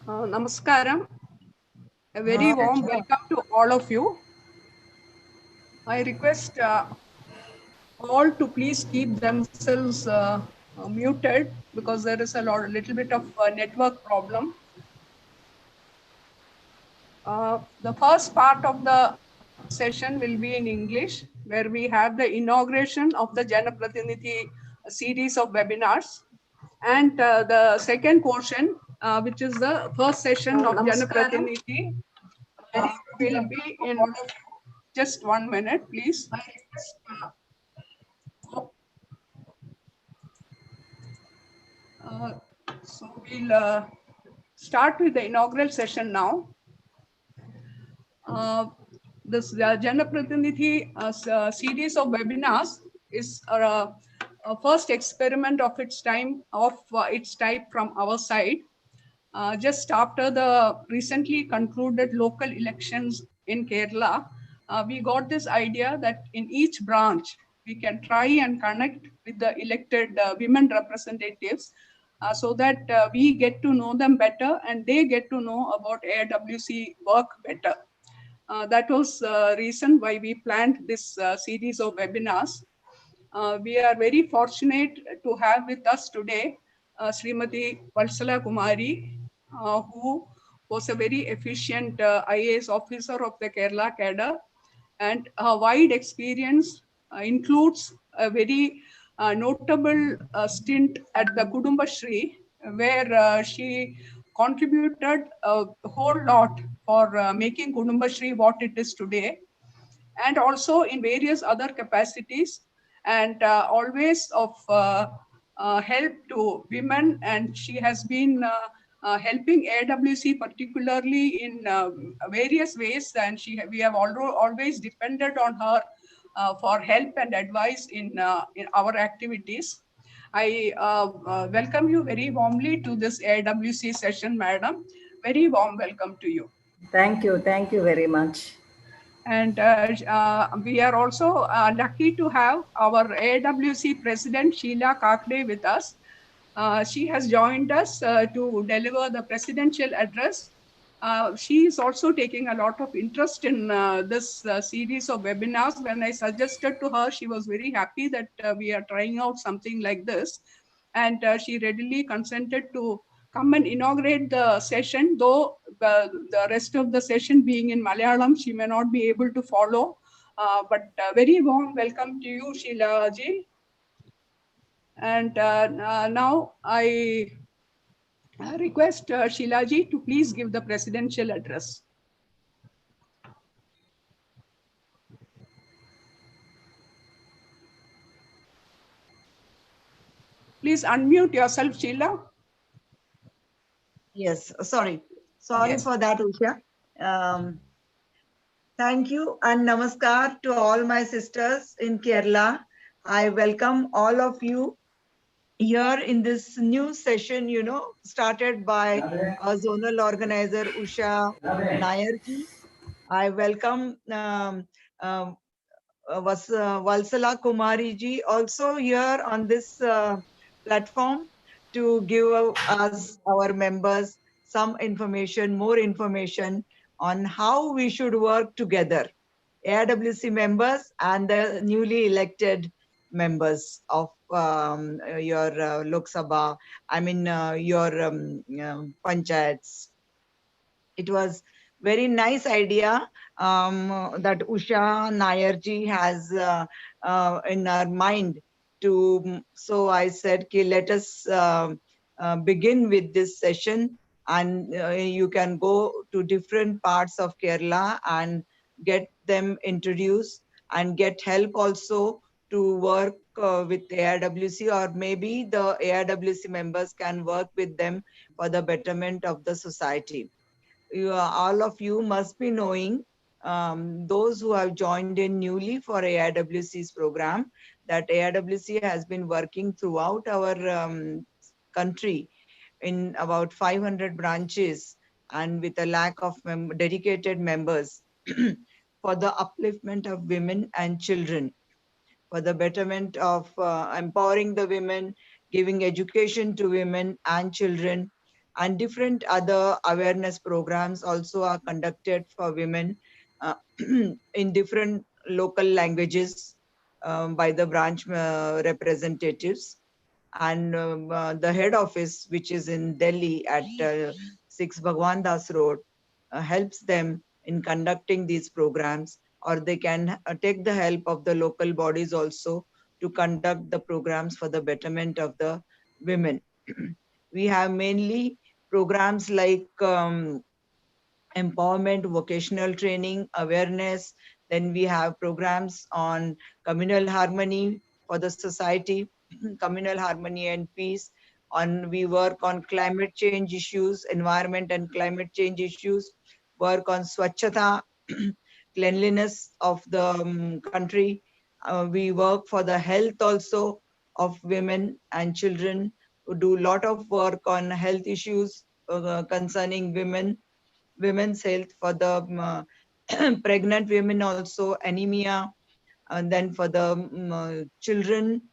Namaskaram. A very warm welcome to all of you. I request all to please keep themselves muted because there is a little bit of network problem. The first part of the session will be in English, where we have the inauguration of the JANAPRATINIDHI series of webinars. And the second portion, which is the first session of JANAPRATINIDHI, will be in just 1 minute, please. So we'll start with the inaugural session now. This JANAPRATINIDHI series of webinars is a first experiment of its type from our side. Just after the recently concluded local elections in Kerala, we got this idea that in each branch, we can try and connect with the elected women representatives so that we get to know them better and they get to know about AIWC work better. That was the reason why we planned this series of webinars. We are very fortunate to have with us today Srimati Valsala Kumari, who was a very efficient IAS officer of the Kerala cadre, and her wide experience includes a very notable stint at the Kudumba Sree, where she contributed a whole lot for making Kudumba Sree what it is today, and also in various other capacities, and always of help to women. And she has been helping AWC particularly in various ways, and we have always depended on her for help and advice in our activities. I welcome you very warmly to this AWC session, madam. Very warm welcome to you. Thank you very much. And we are also lucky to have our AWC President Sheila Kakde with us. She has joined us to deliver the presidential address. She is also taking a lot of interest in this series of webinars. When I suggested to her, she was very happy that we are trying out something like this. And she readily consented to come and inaugurate the session, though the rest of the session being in Malayalam, she may not be able to follow. But very warm welcome to you, Sheila ji. And now I request Sheila ji to please give the presidential address. Please unmute yourself, Sheila. Yes, sorry yes. For that, Usha. Thank you and namaskar to all my sisters in Kerala. I welcome all of you here in this new session, started by our zonal organizer, Usha Nayarji. I welcome Valsala Kumari ji also here on this platform to give us, our members, some information, more information on how we should work together, AIWC members and the newly elected members of your Lok Sabha, your panchayats. It was very nice idea that Usha Nayarji has in her mind to. So I said, okay, let us begin with this session, and you can go to different parts of Kerala and get them introduced and get help also to work with AIWC, or maybe the AIWC members can work with them for the betterment of the society. All of you must be knowing, those who have joined in newly for AIWC's program, that AIWC has been working throughout our country in about 500 branches and with a lack of dedicated members for the upliftment of women and children, for the betterment of empowering the women, giving education to women and children, and different other awareness programs also are conducted for women in different local languages by the branch representatives. And the head office, which is in Delhi at 6 Bhagwan Das Road, helps them in conducting these programs, or they can take the help of the local bodies also to conduct the programs for the betterment of the women. We have mainly programs like empowerment, vocational training, awareness. Then we have programs on communal harmony for the society, communal harmony and peace. We work on climate change issues, environment and climate change issues, work on swachhata, cleanliness of the country. We work for the health also of women and children. We do a lot of work on health issues concerning women's health, for the pregnant women also, anemia, and then for the children,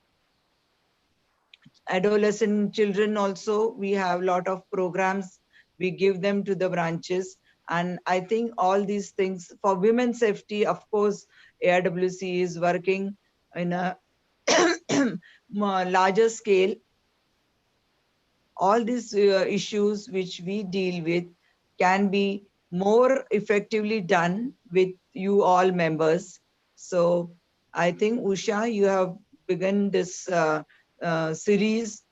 adolescent children also, we have a lot of programs. We give them to the branches. And I think all these things for women's safety, of course, AIWC is working in a larger scale. All these issues which we deal with can be more effectively done with you all members. So I think, Usha, you have begun this series.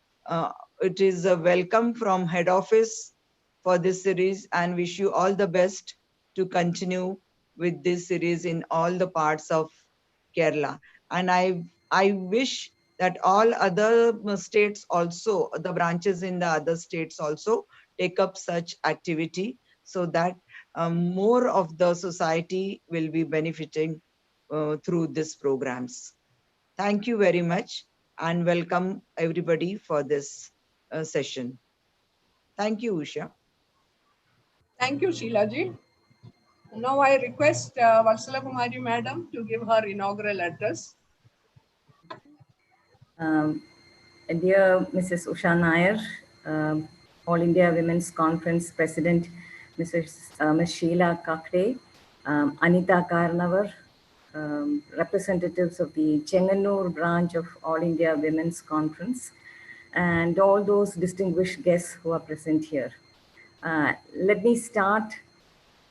It is a welcome from head office for this series, and wish you all the best to continue with this series in all the parts of Kerala. And I wish that all other states also, the branches in the other states also take up such activity, so that more of the society will be benefiting through these programs. Thank you very much, and welcome everybody for this session. Thank you, Usha. Thank you, Sheila ji. Now I request Vatsala Kumari Madam to give her inaugural address. Dear Mrs. Usha Nair, All India Women's Conference President, Ms. Sheila Kakde, Anita Karnavar, representatives of the Chengannur branch of All India Women's Conference, and all those distinguished guests who are present here. Let me start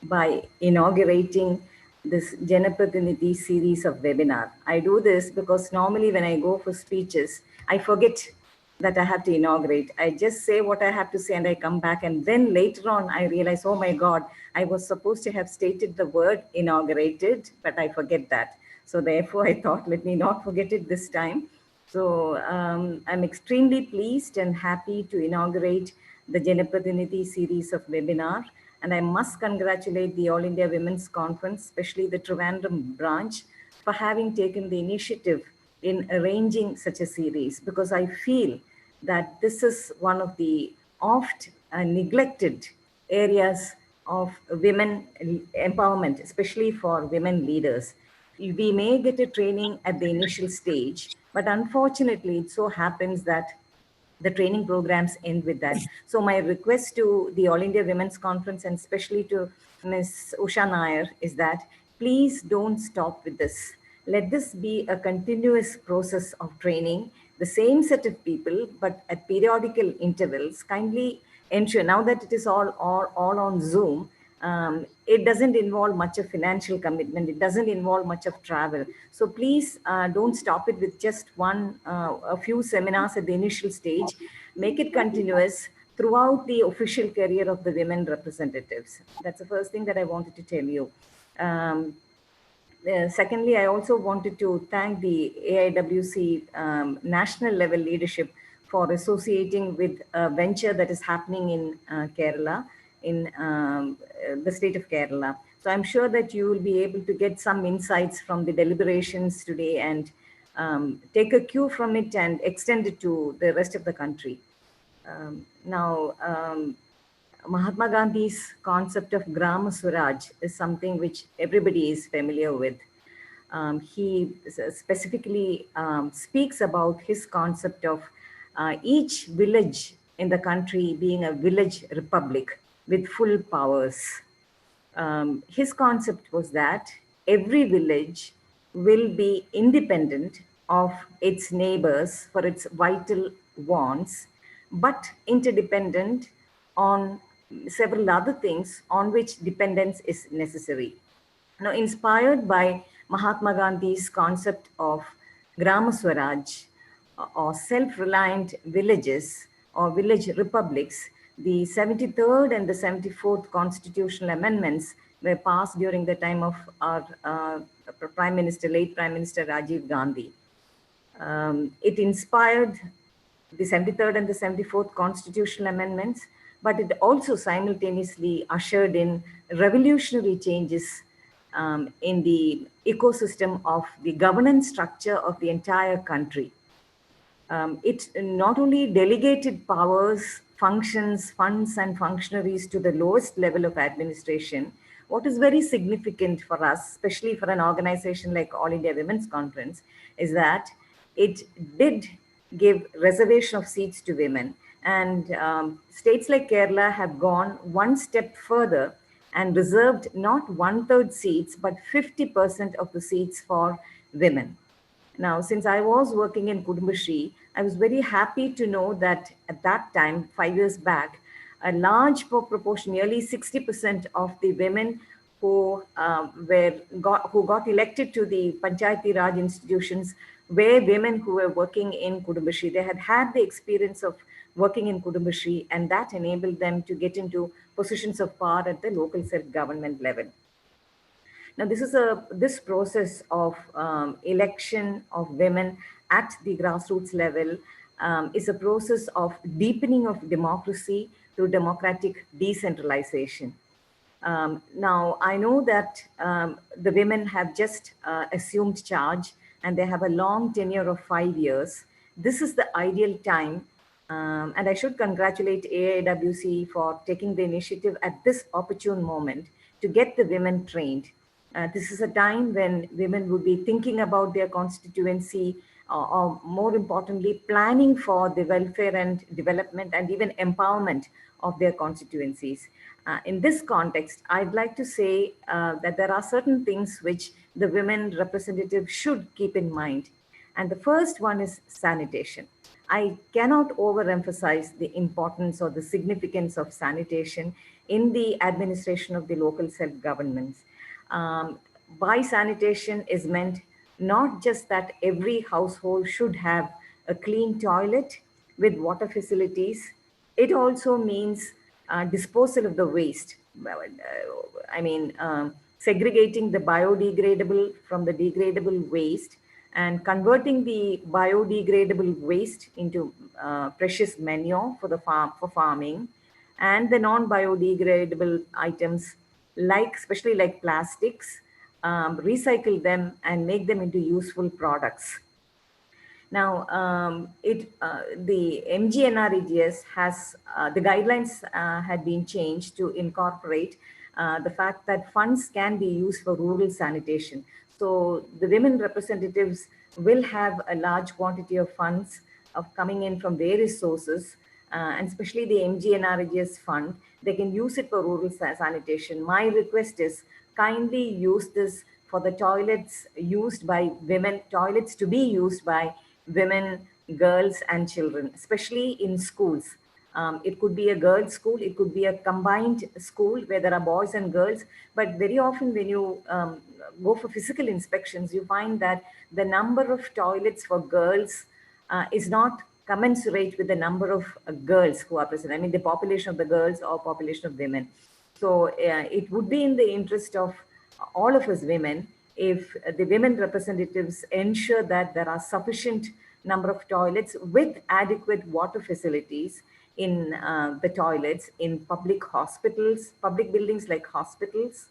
by inaugurating this JANAPRATINIDHI series of webinar. I do this because normally when I go for speeches, I forget that I have to inaugurate. I just say what I have to say and I come back, and then later on I realize, oh my God, I was supposed to have stated the word inaugurated, but I forget that. So therefore I thought, let me not forget it this time. So I'm extremely pleased and happy to inaugurate the JANAPRATINIDHI series of webinar. And I must congratulate the All India Women's Conference, especially the Trivandrum branch, for having taken the initiative in arranging such a series, because I feel that this is one of the oft neglected areas of women empowerment, especially for women leaders. We may get a training at the initial stage, but unfortunately it so happens that the training programs end with that. So my request to the All India Women's Conference, and especially to Ms. Usha Nair, is that please don't stop with this. Let this be a continuous process of training, the same set of people, but at periodical intervals. Kindly ensure, now that it is all on Zoom, it doesn't involve much of financial commitment. It doesn't involve much of travel. So please don't stop it with just a few seminars at the initial stage. Make it continuous throughout the official career of the women representatives. That's the first thing that I wanted to tell you. Secondly, I also wanted to thank the AIWC national level leadership for associating with a venture that is happening in Kerala, in the state of Kerala. So I'm sure that you will be able to get some insights from the deliberations today and take a cue from it and extend it to the rest of the country. Mahatma Gandhi's concept of Grama Swaraj is something which everybody is familiar with. He specifically speaks about his concept of each village in the country being a village republic with full powers. His concept was that every village will be independent of its neighbors for its vital wants, but interdependent on several other things on which dependence is necessary. Now, inspired by Mahatma Gandhi's concept of Grama Swaraj, or self-reliant villages or village republics, the 73rd and the 74th constitutional amendments were passed during the time of our Prime Minister, late Prime Minister Rajiv Gandhi. It inspired the 73rd and the 74th constitutional amendments, but it also simultaneously ushered in revolutionary changes in the ecosystem of the governance structure of the entire country. It not only delegated powers, functions, funds, and functionaries to the lowest level of administration. What is very significant for us, especially for an organization like All India Women's Conference, is that it did give reservation of seats to women. And states like Kerala have gone one step further and reserved not 1/3 seats, but 50% of the seats for women. Now, since I was working in Kudumbashree, I was very happy to know that at that time, 5 years back, a large proportion, nearly 60% of the women who got elected to the Panchayati Raj institutions were women who were working in Kudumbashree. They had had the experience of working in Kudumbashree, and that enabled them to get into positions of power at the local self-government level. Now, this process of election of women at the grassroots level is a process of deepening of democracy through democratic decentralization. Now, I know that the women have just assumed charge and they have a long tenure of 5 years. This is the ideal time, and I should congratulate AIWC for taking the initiative at this opportune moment to get the women trained. This is a time when women would be thinking about their constituency, or more importantly, planning for the welfare and development and even empowerment of their constituencies. In this context, I'd like to say that there are certain things which the women representatives should keep in mind. And the first one is sanitation. I cannot overemphasize the importance or the significance of sanitation in the administration of the local self-governments. By sanitation is meant not just that every household should have a clean toilet with water facilities. It also means disposal of the waste. Segregating the biodegradable from the degradable waste and converting the biodegradable waste into precious manure for the farming, and the non-biodegradable items, especially like plastics, recycle them and make them into useful products. Now, the MGNREGS has, the guidelines had been changed to incorporate the fact that funds can be used for rural sanitation. So the women representatives will have a large quantity of funds coming in from various sources, and especially the MGNREGS fund. They can use it for rural sanitation. My request is kindly use this for the toilets used by women, toilets to be used by women, girls, and children, especially in schools. It could be a girls' school, it could be a combined school where there are boys and girls, but very often when you go for physical inspections, you find that the number of toilets for girls is not commensurate with the number of girls who are present. I mean, the population of the girls or population of women. So it would be in the interest of all of us women if the women representatives ensure that there are sufficient number of toilets with adequate water facilities in the toilets in public hospitals, public buildings like hospitals,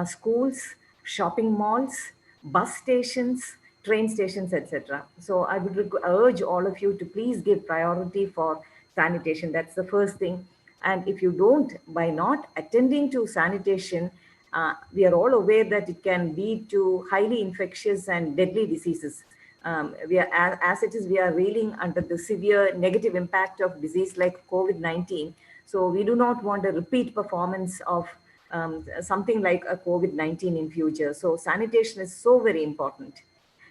schools, shopping malls, bus stations, train stations, etc. So I would urge all of you to please give priority for sanitation. That's the first thing. And if you don't, by not attending to sanitation, we are all aware that it can lead to highly infectious and deadly diseases. we are, as it is, we are reeling under the severe negative impact of disease like COVID-19. So we do not want a repeat performance of something like a COVID-19 in future. So sanitation is so very important.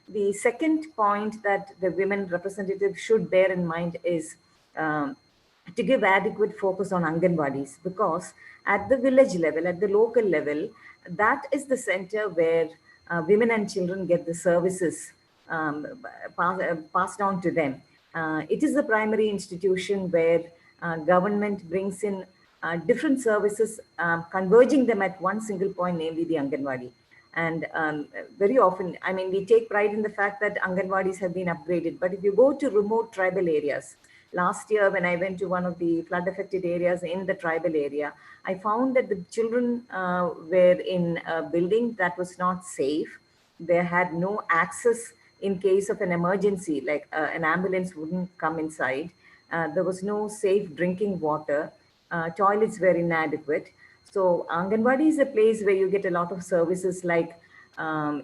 The second point that the women representative should bear in mind is to give adequate focus on Anganwadis, because at the village level, at the local level, that is the center where women and children get the services passed on to them. It is the primary institution where government brings in different services, converging them at one single point, namely the Anganwadi. And very often, I mean, we take pride in the fact that Anganwadis have been upgraded. But if you go to remote tribal areas, last year when I went to one of the flood affected areas in the tribal area, I found that the children were in a building that was not safe. They had no access in case of an emergency, like an ambulance wouldn't come inside. There was no safe drinking water. Toilets were inadequate. So Anganwadi is a place where you get a lot of services like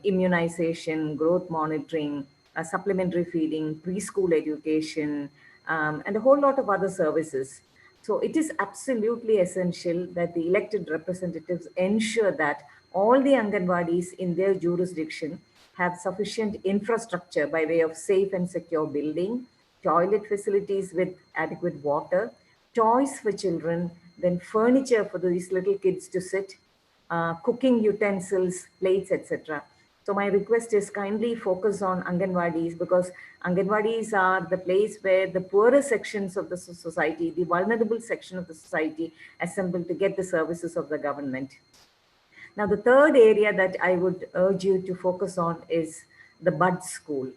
immunization, growth monitoring, supplementary feeding, preschool education, and a whole lot of other services. So it is absolutely essential that the elected representatives ensure that all the Anganwadis in their jurisdiction have sufficient infrastructure by way of safe and secure building, toilet facilities with adequate water, toys for children, then furniture for these little kids to sit, cooking utensils, plates, etc. So my request is kindly focus on Anganwadis, because Anganwadis are the place where the poorer sections of the society, the vulnerable section of the society, assemble to get the services of the government. Now, the third area that I would urge you to focus on is the Bud School.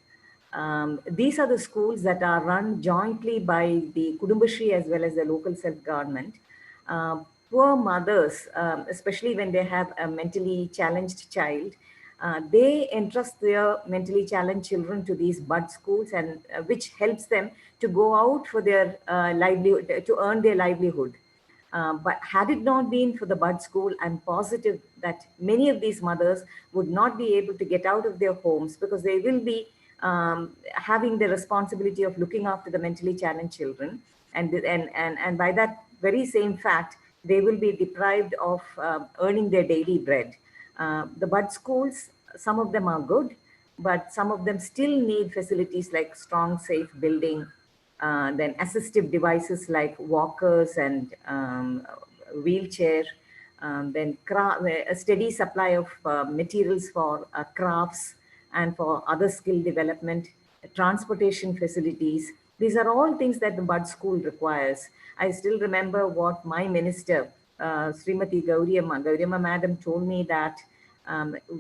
These are the schools that are run jointly by the Kudumbashree as well as the local self-government. Poor mothers, especially when they have a mentally challenged child, they entrust their mentally challenged children to these Bud schools, and which helps them to go out for their livelihood, to earn their livelihood. But had it not been for the Bud School, I'm positive that many of these mothers would not be able to get out of their homes, because they will be having the responsibility of looking after the mentally challenged children. And by that very same fact, they will be deprived of earning their daily bread. The Bud Schools, some of them are good, but some of them still need facilities like strong, safe building, then assistive devices like walkers and wheelchair, then a steady supply of materials for crafts and for other skill development, transportation facilities. These are all things that the Bud School requires. I still remember what my minister, Srimati Gauriamma madam, told me that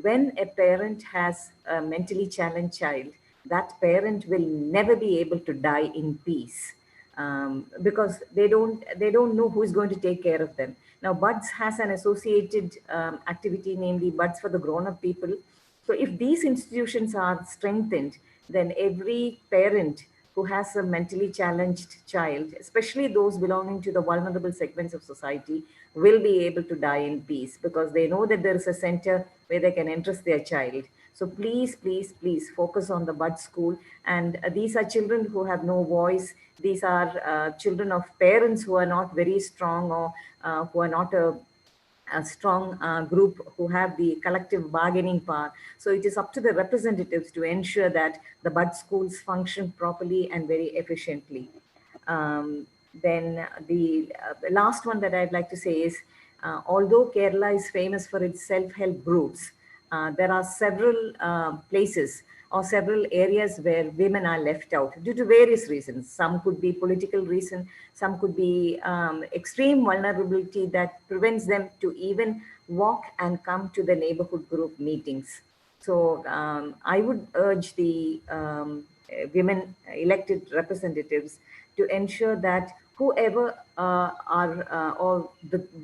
when a parent has a mentally challenged child, that parent will never be able to die in peace, because they don't know who is going to take care of them. Now, Buds has an associated activity, namely Buds for the grown-up people. So if these institutions are strengthened, then every parent who has a mentally challenged child, especially those belonging to the vulnerable segments of society, will be able to die in peace, because they know that there is a center where they can entrust their child. So please, please, please focus on the Bud School. And these are children who have no voice. These are children of parents who are not very strong, or who are not a strong group who have the collective bargaining power. So it is up to the representatives to ensure that the Bud schools function properly and very efficiently. Then the last one that I'd like to say is, although Kerala is famous for its self-help groups, there are several places or several areas where women are left out due to various reasons. Some could be political reason, some could be extreme vulnerability that prevents them to even walk and come to the neighborhood group meetings. So I would urge the women elected representatives to ensure that whoever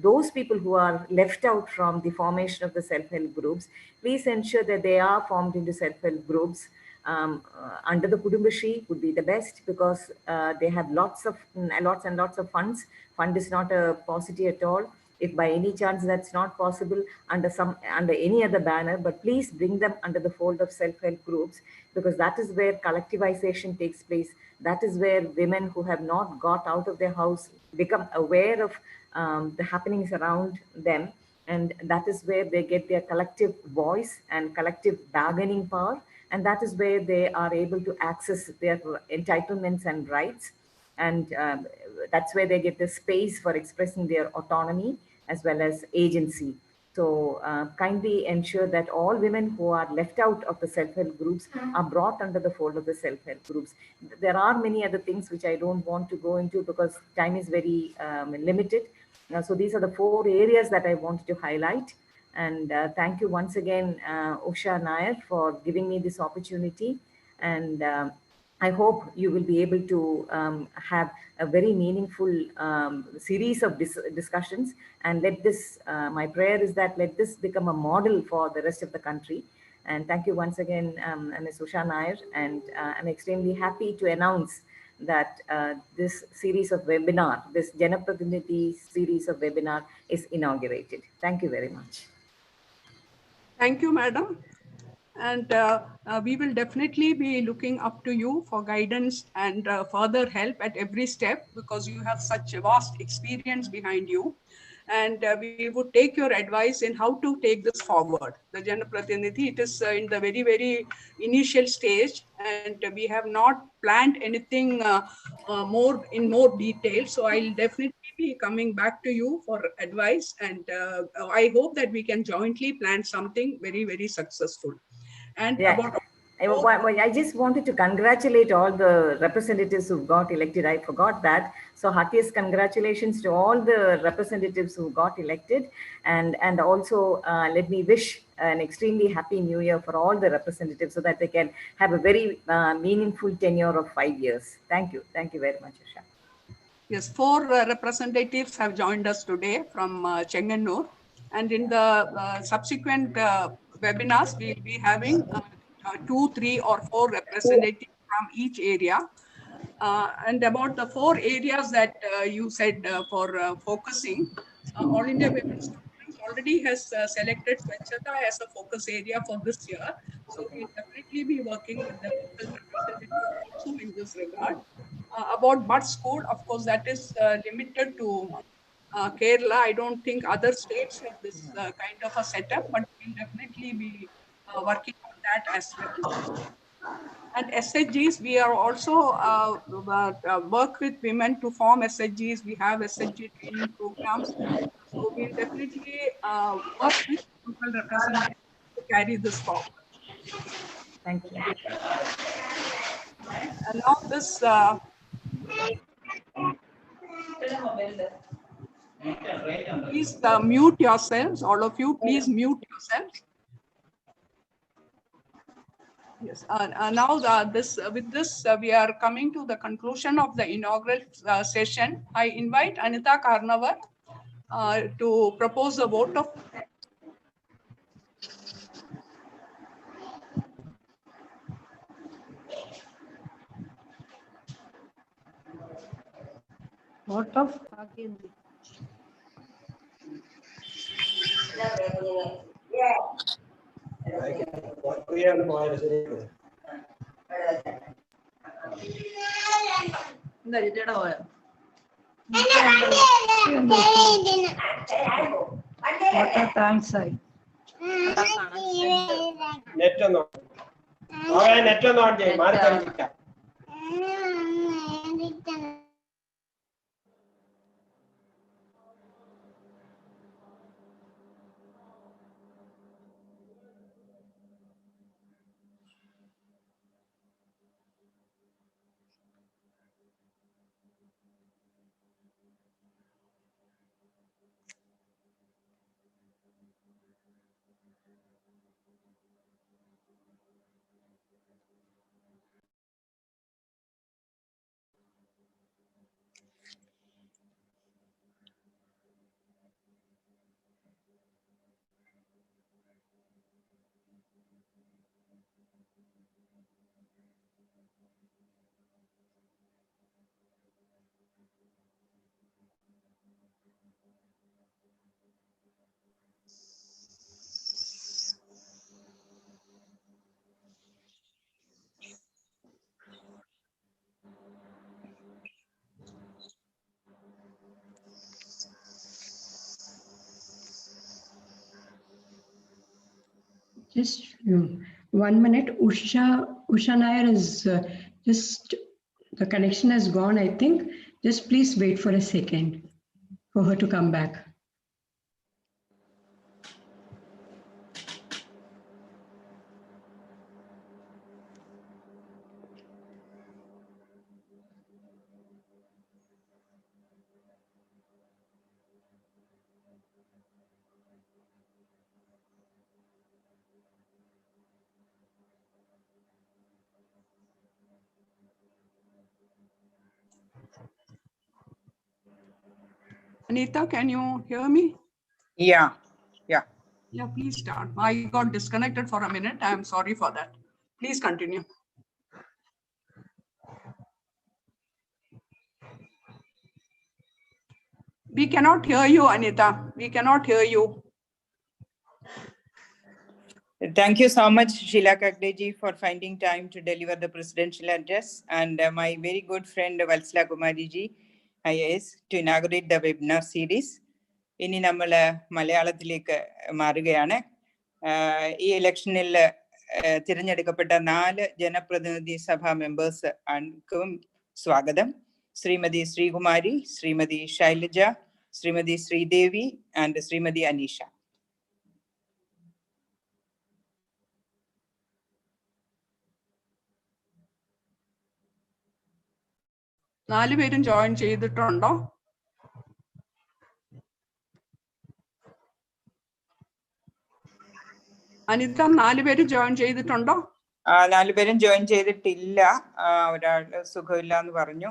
those people who are left out from the formation of the self-help groups, please ensure that they are formed into self-help groups under the Kudumbashree would be the best, because they have lots and lots of funds. Fund is not a paucity at all. If by any chance that's not possible under any other banner, but please bring them under the fold of self-help groups, because that is where collectivization takes place. That is where women who have not got out of their house become aware of the happenings around them, and that is where they get their collective voice and collective bargaining power, and that is where they are able to access their entitlements and rights, and that's where they get the space for expressing their autonomy as well as agency. So kindly ensure that all women who are left out of the self-help groups are brought under the fold of the self-help groups. There are many other things which I don't want to go into because time is very limited. So these are the 4 areas that I wanted to highlight. And thank you once again, Usha Nair, for giving me this opportunity. And I hope you will be able to have a very meaningful series of discussions, and let this, my prayer is that let this become a model for the rest of the country. And thank you once again, Ms. Usha Nair, and I'm extremely happy to announce that this series of webinar, this JANAPRATINIDHI series of webinar is inaugurated. Thank you very much. Thank you, madam. And we will definitely be looking up to you for guidance and further help at every step, because you have such a vast experience behind you. And we would take your advice in how to take this forward. The JANAPRATINIDHI, it is in the very, very initial stage, and we have not planned anything more detail. So I'll definitely be coming back to you for advice, and I hope that we can jointly plan something very, very successful. And yeah. I just wanted to congratulate all the representatives who got elected. I forgot that. So heartiest congratulations to all the representatives who got elected. And also let me wish an extremely happy new year for all the representatives so that they can have a very meaningful tenure of 5 years. Thank you. Thank you very much, Usha. Yes, 4 representatives have joined us today from Chengannur. And in the subsequent webinars, we'll be having 2, 3, or 4 representatives from each area. And about the 4 areas that you said for focusing, All India Women's Conference already has selected Swachhata as a focus area for this year. So we'll definitely be working with the local representatives also in this regard. About Bud School, of course, that is limited to Kerala. I don't think other states have this kind of a setup, but we'll definitely be working on that as well. And SHGs, we are also work with women to form SHGs. We have SHG training programs. So we'll definitely work with local representatives to carry this forward. Thank you. And now this, please mute yourselves, all of you, please mute yourselves. Yes. Now with this, we are coming to the conclusion of the inaugural session. I invite Anita Karnavar to propose a vote of. Vote of Bhagyendri. Thanks, I. Net on. Net on. Just 1 minute. Usha Nair is just, the connection has gone, I think. Just please wait for a second for her to come back. Anita, can you hear me? Yeah. Yeah, please start. I got disconnected for a minute. I'm sorry for that. Please continue. We cannot hear you, Anita. We cannot hear you. Thank you so much, Sheila Kakdeji, for finding time to deliver the presidential address, and my very good friend Valsala Kumariji, IAS, to inaugurate the webinar series. ഇനി നമ്മൾ മലയാളത്തിലേക്ക് മാറുകയാണ്. ഈ ഇലക്ഷനിൽ തിരഞ്ഞെടുക്കപ്പെട്ട 4 ജനപ്രതിനിധി സഭാ members ആർക്കും സ്വാഗതം. ശ്രീമതി ശ്രീകുമാരി, ശ്രീമതി ശൈലജ, ശ്രീമതി ശ്രീദേവി ആൻഡ് ശ്രീമതി അനീഷ. നാലുപേരും ജോയിൻ ചെയ്തിട്ടുണ്ടോ? അനിത, 4 പേര് ജോയിൻ ചെയ്തിട്ടുണ്ടോ? 4 പേരും ജോയിൻ ചെയ്തിട്ടില്ല. ഒരാൾ സുഖമില്ല എന്ന് പറഞ്ഞു.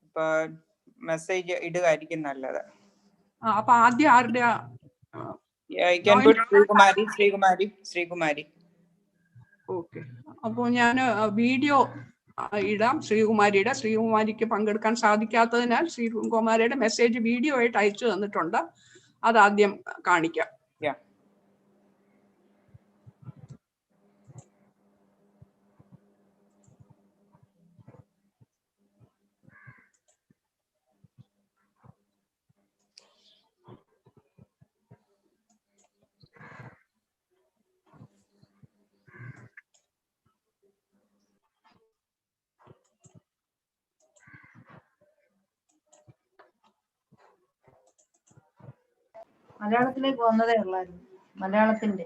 ഇപ്പൊ മെസ്സേജ് ഇടുകയായിരിക്കും നല്ലത്. അപ്പൊ ആദ്യം ആരുടെ? ശ്രീകുമാരി. ഓക്കെ, അപ്പൊ ഞാൻ വീഡിയോ ഇടാം. ശ്രീകുമാരിക്ക് പങ്കെടുക്കാൻ സാധിക്കാത്തതിനാൽ ശ്രീകുമാരിയുടെ മെസ്സേജ് വീഡിയോ ആയിട്ട് അയച്ചു തന്നിട്ടുണ്ട്. അതാദ്യം കാണിക്കാം. മലയാളത്തിലേക്ക് വന്നതേ ഉള്ളായിരുന്നു. മലയാളത്തിന്റെ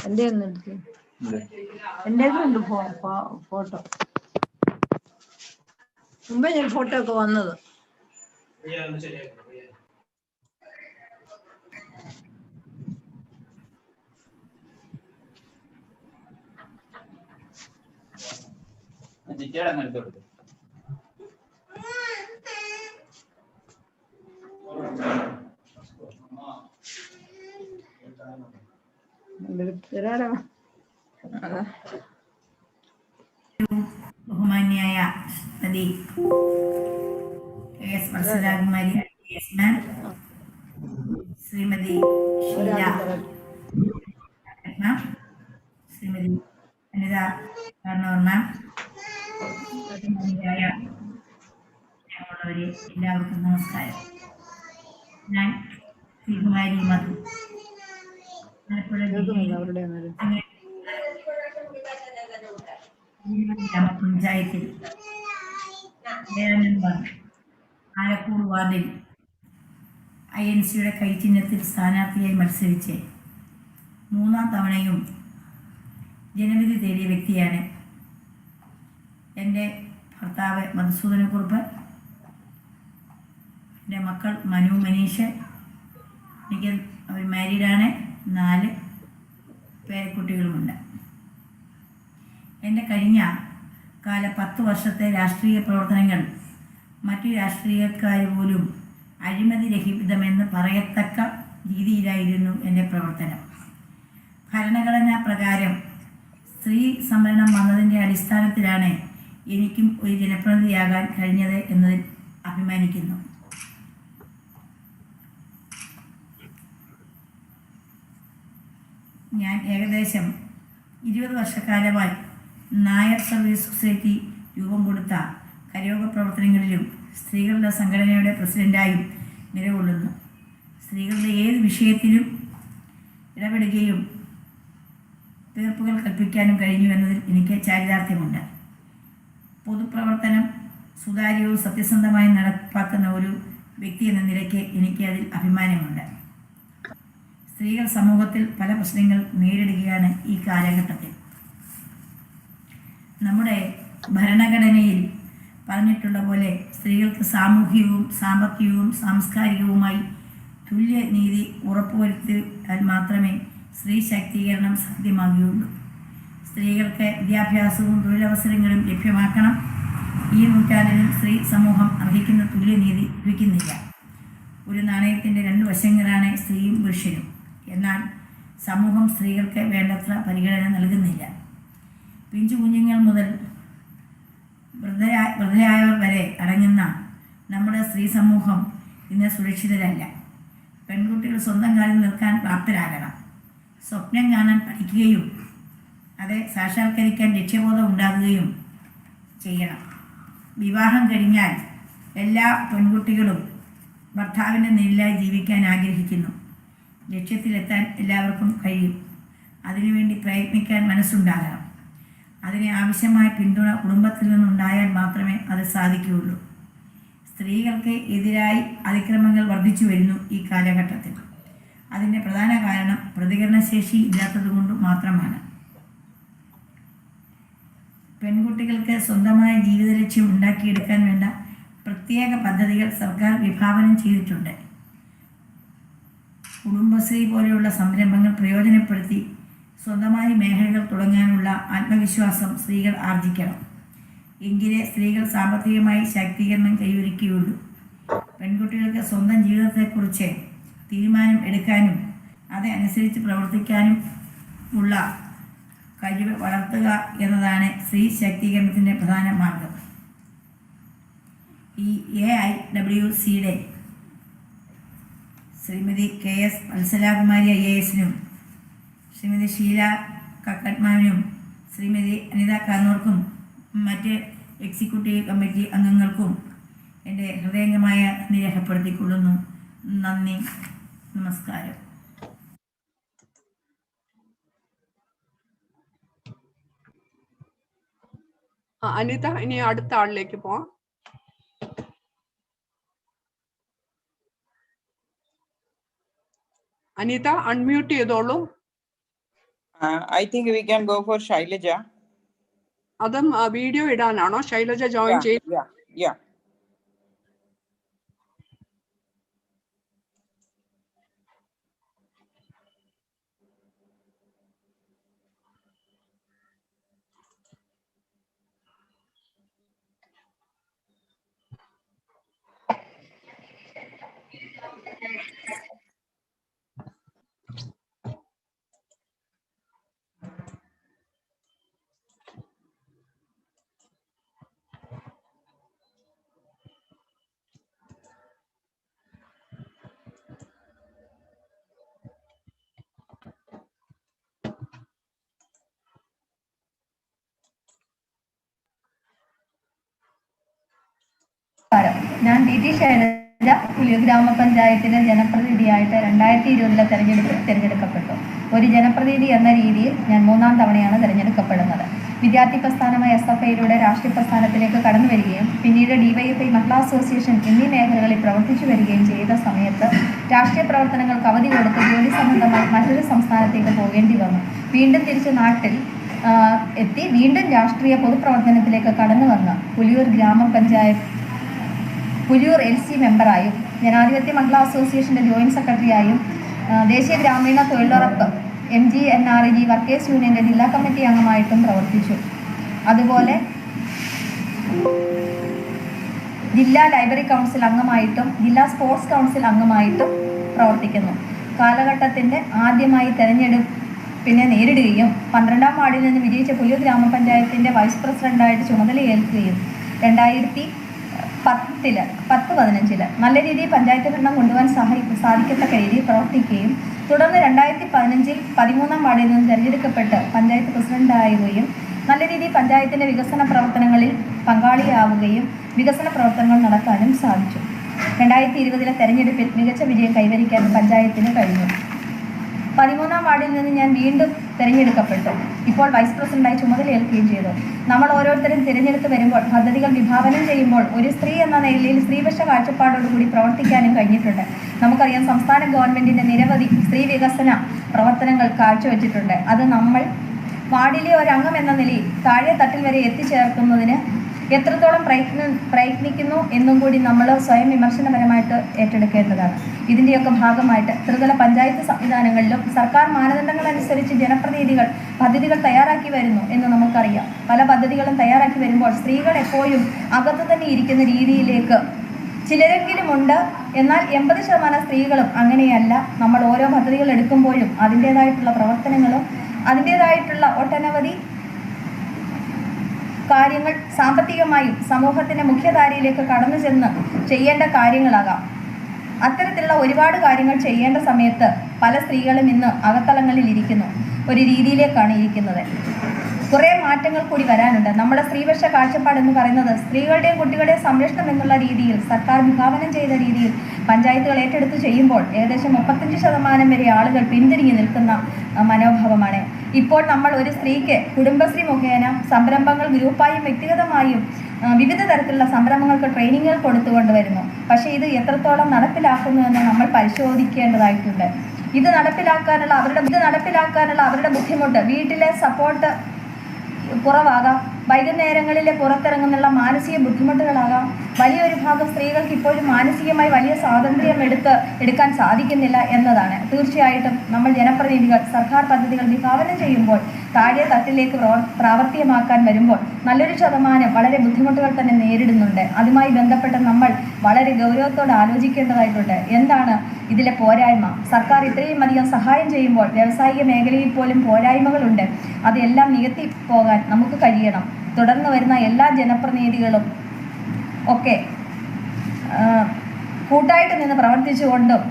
എന്റെ ഒന്നും എടുത്ത് എന്റെ ഉണ്ട് ഫോട്ടോ. മുമ്പേ ഞാൻ ഫോട്ടോ ഒക്കെ വന്നത്. ബഹുമാന്യായ ശ്രീമതി എസ് വത്സരാകുമാരി, ശ്രീമതി ഷീല, ശ്രീമതി അനിത കാർണോർമാം, ഞങ്ങളുള്ളവരെ എല്ലാവർക്കും നമസ്കാരം. ഞാൻ ശ്രീകുമാരി മധു, ഗ്രാമപഞ്ചായത്തിൽ ആലപ്പൂർ വാർഡിൽ INCയുടെ കൈച്ചിഹ്നത്തിൽ സ്ഥാനാർത്ഥിയായി മത്സരിച്ച് 3ാം തവണയും ജനവിധി തേടിയ വ്യക്തിയാണ്. എൻ്റെ ഭർത്താവ് മധുസൂദനക്കുറുപ്പ്, എൻ്റെ മക്കൾ മനു, മനീഷ്, എനിക്ക് അവർ മാരീഡാണ്, 4 പേരക്കുട്ടികളുമുണ്ട്. എൻ്റെ കഴിഞ്ഞ കാല 10 വർഷത്തെ രാഷ്ട്രീയ പ്രവർത്തനങ്ങൾ മറ്റു രാഷ്ട്രീയക്കാർ പോലും അഴിമതി രഹിതമെന്ന് പറയത്തക്ക രീതിയിലായിരുന്നു എൻ്റെ പ്രവർത്തനം. ഭരണഘടനാ പ്രകാരം സ്ത്രീ സംവരണം വന്നതിൻ്റെ അടിസ്ഥാനത്തിലാണ് എനിക്കും ഒരു ജനപ്രതിനിധിയാകാൻ കഴിഞ്ഞത് എന്നതിൽ അഭിമാനിക്കുന്നു. ഞാൻ ഏകദേശം 20 വർഷക്കാലമായി നായർ സർവീസ് സൊസൈറ്റി രൂപം കൊടുത്ത കരയോഗ പ്രവർത്തനങ്ങളിലും സ്ത്രീകളുടെ സംഘടനയുടെ പ്രസിഡൻ്റായും നിലകൊള്ളുന്നു. സ്ത്രീകളുടെ ഏത് വിഷയത്തിലും ഇടപെടുകയും തീർപ്പുകൾ കൽപ്പിക്കാനും കഴിഞ്ഞു എന്നതിൽ എനിക്ക് ചാരിതാർത്ഥ്യമുണ്ട്. പൊതുപ്രവർത്തനം സുതാര്യവും സത്യസന്ധമായി നടപ്പാക്കുന്ന ഒരു വ്യക്തി എന്ന നിലയ്ക്ക് എനിക്ക് അതിൽ അഭിമാനമുണ്ട്. സ്ത്രീകൾ സമൂഹത്തിൽ പല പ്രശ്നങ്ങൾ നേരിടുകയാണ് ഈ കാലഘട്ടത്തിൽ. നമ്മുടെ ഭരണഘടനയിൽ പറഞ്ഞിട്ടുള്ള പോലെ സ്ത്രീകൾക്ക് സാമൂഹികവും സാമ്പത്തികവും സാംസ്കാരികവുമായി തുല്യനീതി ഉറപ്പുവരുത്തിയാൽ മാത്രമേ സ്ത്രീ ശാക്തീകരണം സാധ്യമാകുകയുള്ളൂ. സ്ത്രീകൾക്ക് വിദ്യാഭ്യാസവും തൊഴിലവസരങ്ങളും ലഭ്യമാക്കണം. ഈ നൂറ്റാണ്ടിലും സ്ത്രീ സമൂഹം അർഹിക്കുന്ന തുല്യനീതി ലഭിക്കുന്നില്ല. ഒരു നാണയത്തിൻ്റെ 2 വശങ്ങളാണ് സ്ത്രീയും പുരുഷനും. എന്നാൽ സമൂഹം സ്ത്രീകൾക്ക് വേണ്ടത്ര പരിഗണന നൽകുന്നില്ല. പിഞ്ചു കുഞ്ഞുങ്ങൾ മുതൽ വൃദ്ധരായവർ വരെ അടങ്ങുന്ന നമ്മുടെ സ്ത്രീ സമൂഹം ഇന്ന് സുരക്ഷിതരല്ല. പെൺകുട്ടികൾ സ്വന്തം കാലിൽ നിൽക്കാൻ പ്രാപ്തരാകണം. സ്വപ്നം കാണാൻ പഠിക്കുകയും അത് സാക്ഷാത്കരിക്കാൻ ലക്ഷ്യബോധം ഉണ്ടാകുകയും ചെയ്യണം. വിവാഹം കഴിഞ്ഞാൽ എല്ലാ പെൺകുട്ടികളും ഭർത്താവിൻ്റെ നിഴലായി ജീവിക്കാൻ ആഗ്രഹിക്കുന്നു. ലക്ഷ്യത്തിലെത്താൻ എല്ലാവർക്കും കഴിയും. അതിനുവേണ്ടി പ്രയത്നിക്കാൻ മനസ്സുണ്ടാകണം. അതിന് ആവശ്യമായ പിന്തുണ കുടുംബത്തിൽ നിന്നുണ്ടായാൽ മാത്രമേ അത് സാധിക്കുകയുള്ളൂ. സ്ത്രീകൾക്ക് എതിരായി അതിക്രമങ്ങൾ വർദ്ധിച്ചു വരുന്നു ഈ കാലഘട്ടത്തിൽ. അതിൻ്റെ പ്രധാന കാരണം പ്രതികരണശേഷി ഇല്ലാത്തതുകൊണ്ട് മാത്രമാണ്. പെൺകുട്ടികൾക്ക് സ്വന്തമായ ജീവിത ലക്ഷ്യം ഉണ്ടാക്കിയെടുക്കാൻ വേണ്ട പ്രത്യേക പദ്ധതികൾ സർക്കാർ വിഭാവനം ചെയ്തിട്ടുണ്ട്. കുടുംബശ്രീ പോലെയുള്ള സംരംഭങ്ങൾ പ്രയോജനപ്പെടുത്തി സ്വന്തമായി മേഖലകൾ തുടങ്ങാനുള്ള ആത്മവിശ്വാസം സ്ത്രീകൾ ആർജിക്കണം. എങ്കിലേ സ്ത്രീകൾ സാമ്പത്തികമായി ശാക്തീകരണം കൈവരിക്കുകയുള്ളൂ. പെൺകുട്ടികൾക്ക് സ്വന്തം ജീവിതത്തെക്കുറിച്ച് തീരുമാനം എടുക്കാനും അതനുസരിച്ച് പ്രവർത്തിക്കാനും ഉള്ള കഴിവ് വളർത്തുക എന്നതാണ് സ്ത്രീ ശാക്തീകരണത്തിൻ്റെ പ്രധാന മാർഗം. ഈ AIWCയുടെ ശ്രീമതി KS വത്സലാകുമാരി IASനും ശ്രീമതി ഷീല കക്കട്മാനും ശ്രീമതി അനിത കാർന്നൂർക്കും മറ്റ് എക്സിക്യൂട്ടീവ് കമ്മിറ്റി അംഗങ്ങൾക്കും എൻ്റെ ഹൃദയംഗമായ നന്ദി രേഖപ്പെടുത്തിക്കൊള്ളുന്നു. നന്ദി, നമസ്കാരം. അനിത, ഇനി അടുത്ത ആളിലേക്ക് പോവാം. അനിത, അൺമ്യൂട്ട് ചെയ്തോളൂ. I think we can go for Shailaja. അതും വീഡിയോ ഇടാനാണോ ശൈലജ ജോയിൻ ചെയ്യും? Yeah. ഞാൻ DT ശൈലജ പുലിയൂർ ഗ്രാമപഞ്ചായത്തിലെ ജനപ്രതിനിധിയായിട്ട് 2020 തിരഞ്ഞെടുക്കപ്പെട്ടു. ഒരു ജനപ്രതിനിധി എന്ന രീതിയിൽ ഞാൻ 3ാം തവണയാണ് തിരഞ്ഞെടുക്കപ്പെടുന്നത്. വിദ്യാർത്ഥി പ്രസ്ഥാനമായ SFIയിലൂടെ രാഷ്ട്രീയ പ്രസ്ഥാനത്തിലേക്ക് കടന്നു വരികയും പിന്നീട് DYFI മഹിളാ അസോസിയേഷൻ എന്നീ മേഖലകളിൽ പ്രവർത്തിച്ചു വരികയും ചെയ്ത സമയത്ത് രാഷ്ട്രീയ പ്രവർത്തനങ്ങൾക്ക് അവധി കൊടുത്ത് ജോലി സംബന്ധമായി മറ്റൊരു സംസ്ഥാനത്തേക്ക് പോകേണ്ടി വന്നു. വീണ്ടും തിരിച്ച് നാട്ടിൽ എത്തി വീണ്ടും രാഷ്ട്രീയ പൊതുപ്രവർത്തനത്തിലേക്ക് കടന്നു വന്ന പുലിയൂർ LC മെമ്പറായും ജനാധിപത്യ മഹിളാ അസോസിയേഷൻ്റെ ജോയിൻറ്റ് സെക്രട്ടറിയായും ദേശീയ ഗ്രാമീണ തൊഴിലുറപ്പ് MGNRG വർക്കേഴ്സ് യൂണിയൻ്റെ ജില്ലാ കമ്മിറ്റി അംഗമായിട്ടും പ്രവർത്തിച്ചു. അതുപോലെ ജില്ലാ ലൈബ്രറി കൗൺസിൽ അംഗമായിട്ടും ജില്ലാ സ്പോർട്സ് കൗൺസിൽ അംഗമായിട്ടും പ്രവർത്തിക്കുന്നു. കാലഘട്ടത്തിൻ്റെ ആദ്യമായി തെരഞ്ഞെടുപ്പിനെ നേരിടുകയും 12ാം വാർഡിൽ നിന്ന് വിജയിച്ച പുലിയൂർ ഗ്രാമപഞ്ചായത്തിൻ്റെ വൈസ് പ്രസിഡൻ്റായിട്ട് ചുമതലയേൽക്കുകയും 10-15 നല്ല രീതിയിൽ പഞ്ചായത്ത് ഭരണം കൊണ്ടുപോകാൻ സാധിക്കത്തക്ക രീതിയിൽ പ്രവർത്തിക്കുകയും തുടർന്ന് 2015 13-ാം വാർഡിൽ നിന്ന് തിരഞ്ഞെടുക്കപ്പെട്ട് പഞ്ചായത്ത് പ്രസിഡന്റാവുകയും നല്ല രീതിയിൽ പഞ്ചായത്തിൻ്റെ വികസന പ്രവർത്തനങ്ങളിൽ പങ്കാളിയാവുകയും വികസന പ്രവർത്തനങ്ങൾ നടത്താനും സാധിച്ചു. 2020 തെരഞ്ഞെടുപ്പിൽ മികച്ച വിജയം കൈവരിക്കാൻ പഞ്ചായത്തിന് കഴിഞ്ഞു. 13-ാം വാർഡിൽ നിന്ന് ഞാൻ വീണ്ടും തിരഞ്ഞെടുക്കപ്പെട്ടു. ഇപ്പോൾ വൈസ് പ്രസിഡന്റായി ചുമതലയേൽക്കുകയും ചെയ്തു. നമ്മൾ ഓരോരുത്തരും തിരഞ്ഞെടുത്ത് വരുമ്പോൾ പദ്ധതികൾ വിഭാവനം ചെയ്യുമ്പോൾ ഒരു സ്ത്രീ എന്ന നിലയിൽ സ്ത്രീപക്ഷ കാഴ്ചപ്പാടോടുകൂടി പ്രവർത്തിക്കാനും കഴിഞ്ഞിട്ടുണ്ട്. നമുക്കറിയാം, സംസ്ഥാന ഗവൺമെന്റിന്റെ നിരവധി സ്ത്രീ വികസന പ്രവർത്തനങ്ങൾ കാഴ്ചവെച്ചിട്ടുണ്ട്. അത് നമ്മൾ വാർഡിലെ ഒരംഗം എന്ന നിലയിൽ താഴെ തട്ടിൽ വരെ എത്തിച്ചേർക്കുന്നതിന് എത്രത്തോളം പ്രയത്നിക്കുന്നു എന്നും കൂടി നമ്മൾ സ്വയം വിമർശനപരമായിട്ട് ഏറ്റെടുക്കേണ്ടതാണ്. ഇതിൻ്റെയൊക്കെ ഭാഗമായിട്ട് ത്രിതല പഞ്ചായത്ത് സംവിധാനങ്ങളിലും സർക്കാർ മാനദണ്ഡങ്ങൾ അനുസരിച്ച് ജനപ്രതിനിധികൾ പദ്ധതികൾ തയ്യാറാക്കി വരുന്നു എന്ന് നമുക്കറിയാം. പല പദ്ധതികളും തയ്യാറാക്കി വരുമ്പോൾ സ്ത്രീകൾ എപ്പോഴും അകത്ത് തന്നെ ഇരിക്കുന്ന രീതിയിലേക്ക് ചിലരെങ്കിലുമുണ്ട്. എന്നാൽ 80% സ്ത്രീകളും അങ്ങനെയല്ല. നമ്മൾ ഓരോ പദ്ധതികൾ എടുക്കുമ്പോഴും അതിൻ്റേതായിട്ടുള്ള പ്രവർത്തനങ്ങളും അതിൻ്റേതായിട്ടുള്ള ഒട്ടനവധി കാര്യങ്ങൾ സാമ്പത്തികമായും സമൂഹത്തിൻ്റെ മുഖ്യധാരയിലേക്ക് കടന്നു ചെന്ന് ചെയ്യേണ്ട കാര്യങ്ങളാകാം. അത്തരത്തിലുള്ള ഒരുപാട് കാര്യങ്ങൾ ചെയ്യേണ്ട സമയത്ത് പല സ്ത്രീകളും ഇന്ന് അകത്തളങ്ങളിൽ ഇരിക്കുന്നു, ഒരു രീതിയിലേക്കാണ് ഇരിക്കുന്നത്. കുറേ മാറ്റങ്ങൾ കൂടി വരാനുണ്ട്. നമ്മുടെ സ്ത്രീപക്ഷ കാഴ്ചപ്പാട് എന്ന് പറയുന്നത് സ്ത്രീകളുടെയും കുട്ടികളുടെയും സംരക്ഷണം എന്നുള്ള രീതിയിൽ സർക്കാർ വിഭാവനം ചെയ്ത രീതിയിൽ പഞ്ചായത്തുകൾ ഏറ്റെടുത്ത് ചെയ്യുമ്പോൾ ഏകദേശം 35% വരെ ആളുകൾ പിന്തിരിഞ്ഞു നിൽക്കുന്ന മനോഭാവമാണ്. ഇപ്പോൾ നമ്മൾ ഒരു സ്ത്രീക്ക് കുടുംബശ്രീ മുഖേന സംരംഭങ്ങൾ ഗ്രൂപ്പായും വ്യക്തിഗതമായും വിവിധ തരത്തിലുള്ള സംരംഭങ്ങൾക്ക് ട്രെയിനിങ്ങുകൾ കൊടുത്തുകൊണ്ട് വരുന്നു. പക്ഷേ ഇത് എത്രത്തോളം നടപ്പിലാക്കുന്നു എന്ന് നമ്മൾ പരിശോധിക്കേണ്ടതായിട്ടുണ്ട്. ഇത് നടപ്പിലാക്കാനുള്ള അവരുടെ ബുദ്ധിമുട്ട്, വീട്ടിലെ സപ്പോർട്ട് കുറവാകാം, വൈകുന്നേരങ്ങളിലെ പുറത്തിറങ്ങുന്നുള്ള മാനസിക ബുദ്ധിമുട്ടുകളാകാം. വലിയൊരു ഭാഗം സ്ത്രീകൾക്ക് ഇപ്പോഴും മാനസികമായി വലിയ സ്വാതന്ത്ര്യം എടുക്കാൻ സാധിക്കുന്നില്ല എന്നതാണ്. തീർച്ചയായിട്ടും നമ്മൾ ജനപ്രതിനിധികൾ സർക്കാർ പദ്ധതികൾ വിഭാവനം ചെയ്യുമ്പോൾ താഴെ തട്ടിലേക്ക് പ്രാവർത്തികമാക്കാൻ വരുമ്പോൾ നല്ലൊരു ശതമാനം വളരെ ബുദ്ധിമുട്ടുകൾ തന്നെ നേരിടുന്നുണ്ട്. അതുമായി ബന്ധപ്പെട്ട് നമ്മൾ വളരെ ഗൗരവത്തോടെ ആലോചിക്കേണ്ടതായിട്ടുണ്ട്. എന്താണ് ഇതിലെ പോരായ്മ? സർക്കാർ ഇത്രയും അധികം സഹായം ചെയ്യുമ്പോൾ വ്യാവസായിക മേഖലയിൽ പോലും പോരായ്മകളുണ്ട്. അതെല്ലാം നികത്തി പോകാൻ നമുക്ക് കഴിയണം. തുടർന്ന് വരുന്ന എല്ലാ ജനപ്രതിനിധികളും ഒക്കെ കൂട്ടായിട്ട് നിന്ന് പ്രവർത്തിച്ചുകൊണ്ടും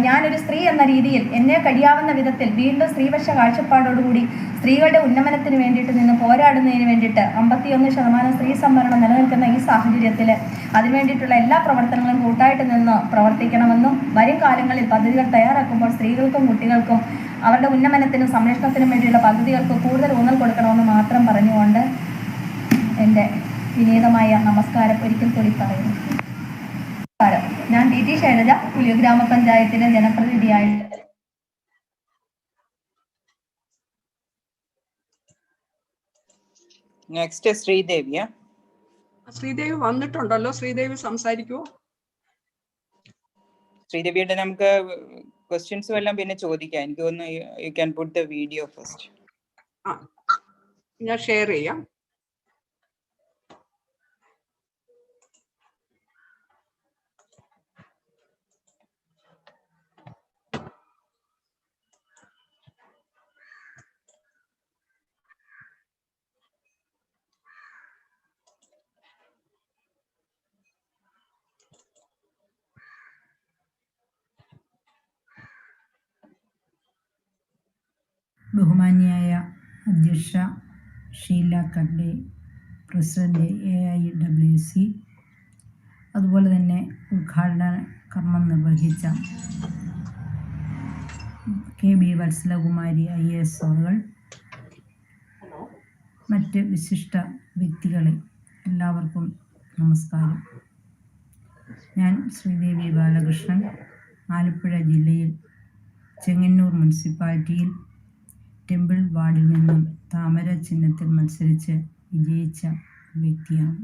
ഞാനൊരു സ്ത്രീ എന്ന രീതിയിൽ എന്നെ കഴിയാവുന്ന വിധത്തിൽ വീണ്ടും സ്ത്രീപക്ഷ കാഴ്ചപ്പാടോടുകൂടി സ്ത്രീകളുടെ ഉന്നമനത്തിന് വേണ്ടിയിട്ട് നിന്ന് പോരാടുന്നതിന് വേണ്ടിയിട്ട് 51% സ്ത്രീ സംവരണം നിലനിൽക്കുന്ന ഈ സാഹചര്യത്തിൽ അതിനുവേണ്ടിയിട്ടുള്ള എല്ലാ പ്രവർത്തനങ്ങളും കൂട്ടായിട്ട് നിന്ന് പ്രവർത്തിക്കണമെന്നും വരും കാലങ്ങളിൽ പദ്ധതികൾ തയ്യാറാക്കുമ്പോൾ സ്ത്രീകൾക്കും കുട്ടികൾക്കും അവരുടെ ഉന്നമനത്തിനും സംരക്ഷണത്തിനും വേണ്ടിയുള്ള പദ്ധതികൾക്ക് കൂടുതൽ ഊന്നൽ കൊടുക്കണമെന്ന് മാത്രം പറഞ്ഞുകൊണ്ട് എൻ്റെ വിനീതമായ നമസ്കാരം ഒരിക്കൽ കൂടി പറയുന്നു. ഞാൻ ടി ശൈലജ, പുലിയൂർ ഗ്രാമപഞ്ചായത്തിലെ ജനപ്രതിനിധിയായിട്ട്. നെക്സ്റ്റ് ശ്രീദേവിയ. ശ്രീദേവി വന്നിട്ടുണ്ടല്ലോ, ശ്രീദേവി സംസാരിക്കുമോ? ശ്രീദേവിയുടെ നമുക്ക് ക്വസ്റ്റ്യൻസും എല്ലാം പിന്നെ ചോദിക്കാം. എനിക്ക് തോന്നുന്നു you can put the video first. ഞാൻ ഷെയർ ചെയ്യാം. ബഹുമാന്യായ അധ്യക്ഷ ഷീല കഗ്ഡെ, പ്രസിഡന്റ് AIWC, അതുപോലെ തന്നെ ഉദ്ഘാടന കർമ്മം നിർവഹിച്ച KB വത്സലകുമാരി IAS അവர்கள், മറ്റ് വിശിഷ്ട വ്യക്തികളെ എല്ലാവർക്കും നമസ്കാരം. ഞാൻ ശ്രീദേവി ബാലകൃഷ്ണൻ, ആലപ്പുഴ ജില്ലയിൽ ചെങ്ങന്നൂർ മുനിസിപ്പാലിറ്റിയിൽ ടെമ്പിൾ വാർഡിൽ നിന്നും താമര ചിഹ്നത്തിൽ മത്സരിച്ച് വിജയിച്ച വ്യക്തിയാണ്.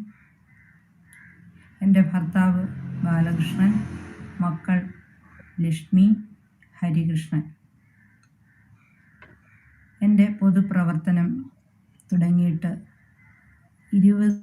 എൻ്റെ ഭർത്താവ് ബാലകൃഷ്ണൻ, മക്കൾ ലക്ഷ്മി, ഹരികൃഷ്ണൻ. എൻ്റെ പൊതുപ്രവർത്തനം തുടങ്ങിയിട്ട് 20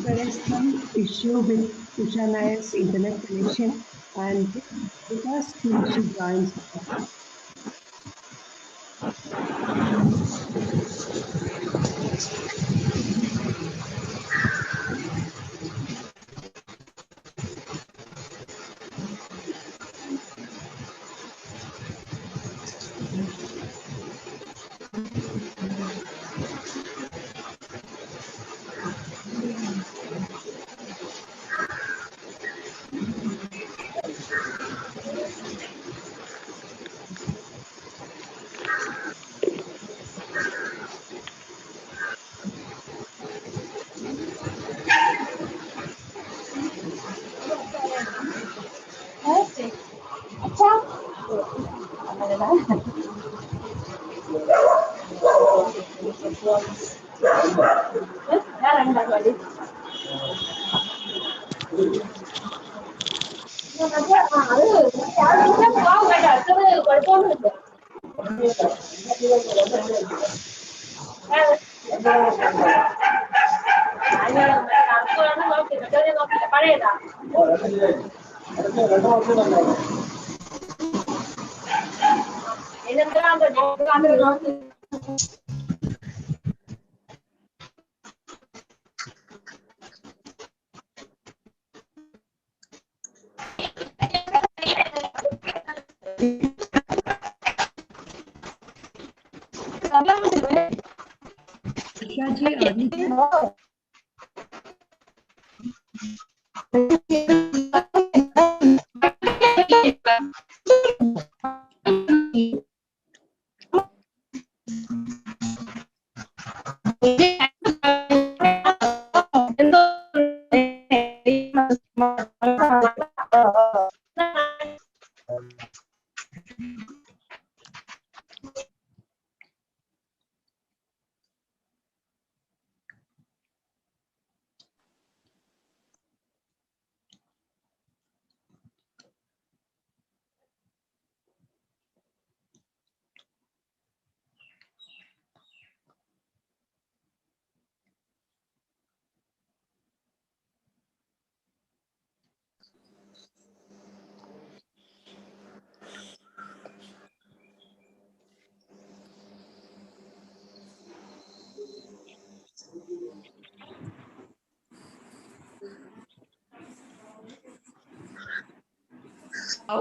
There is some issue with Usha Nair's internet connection, and because she joins.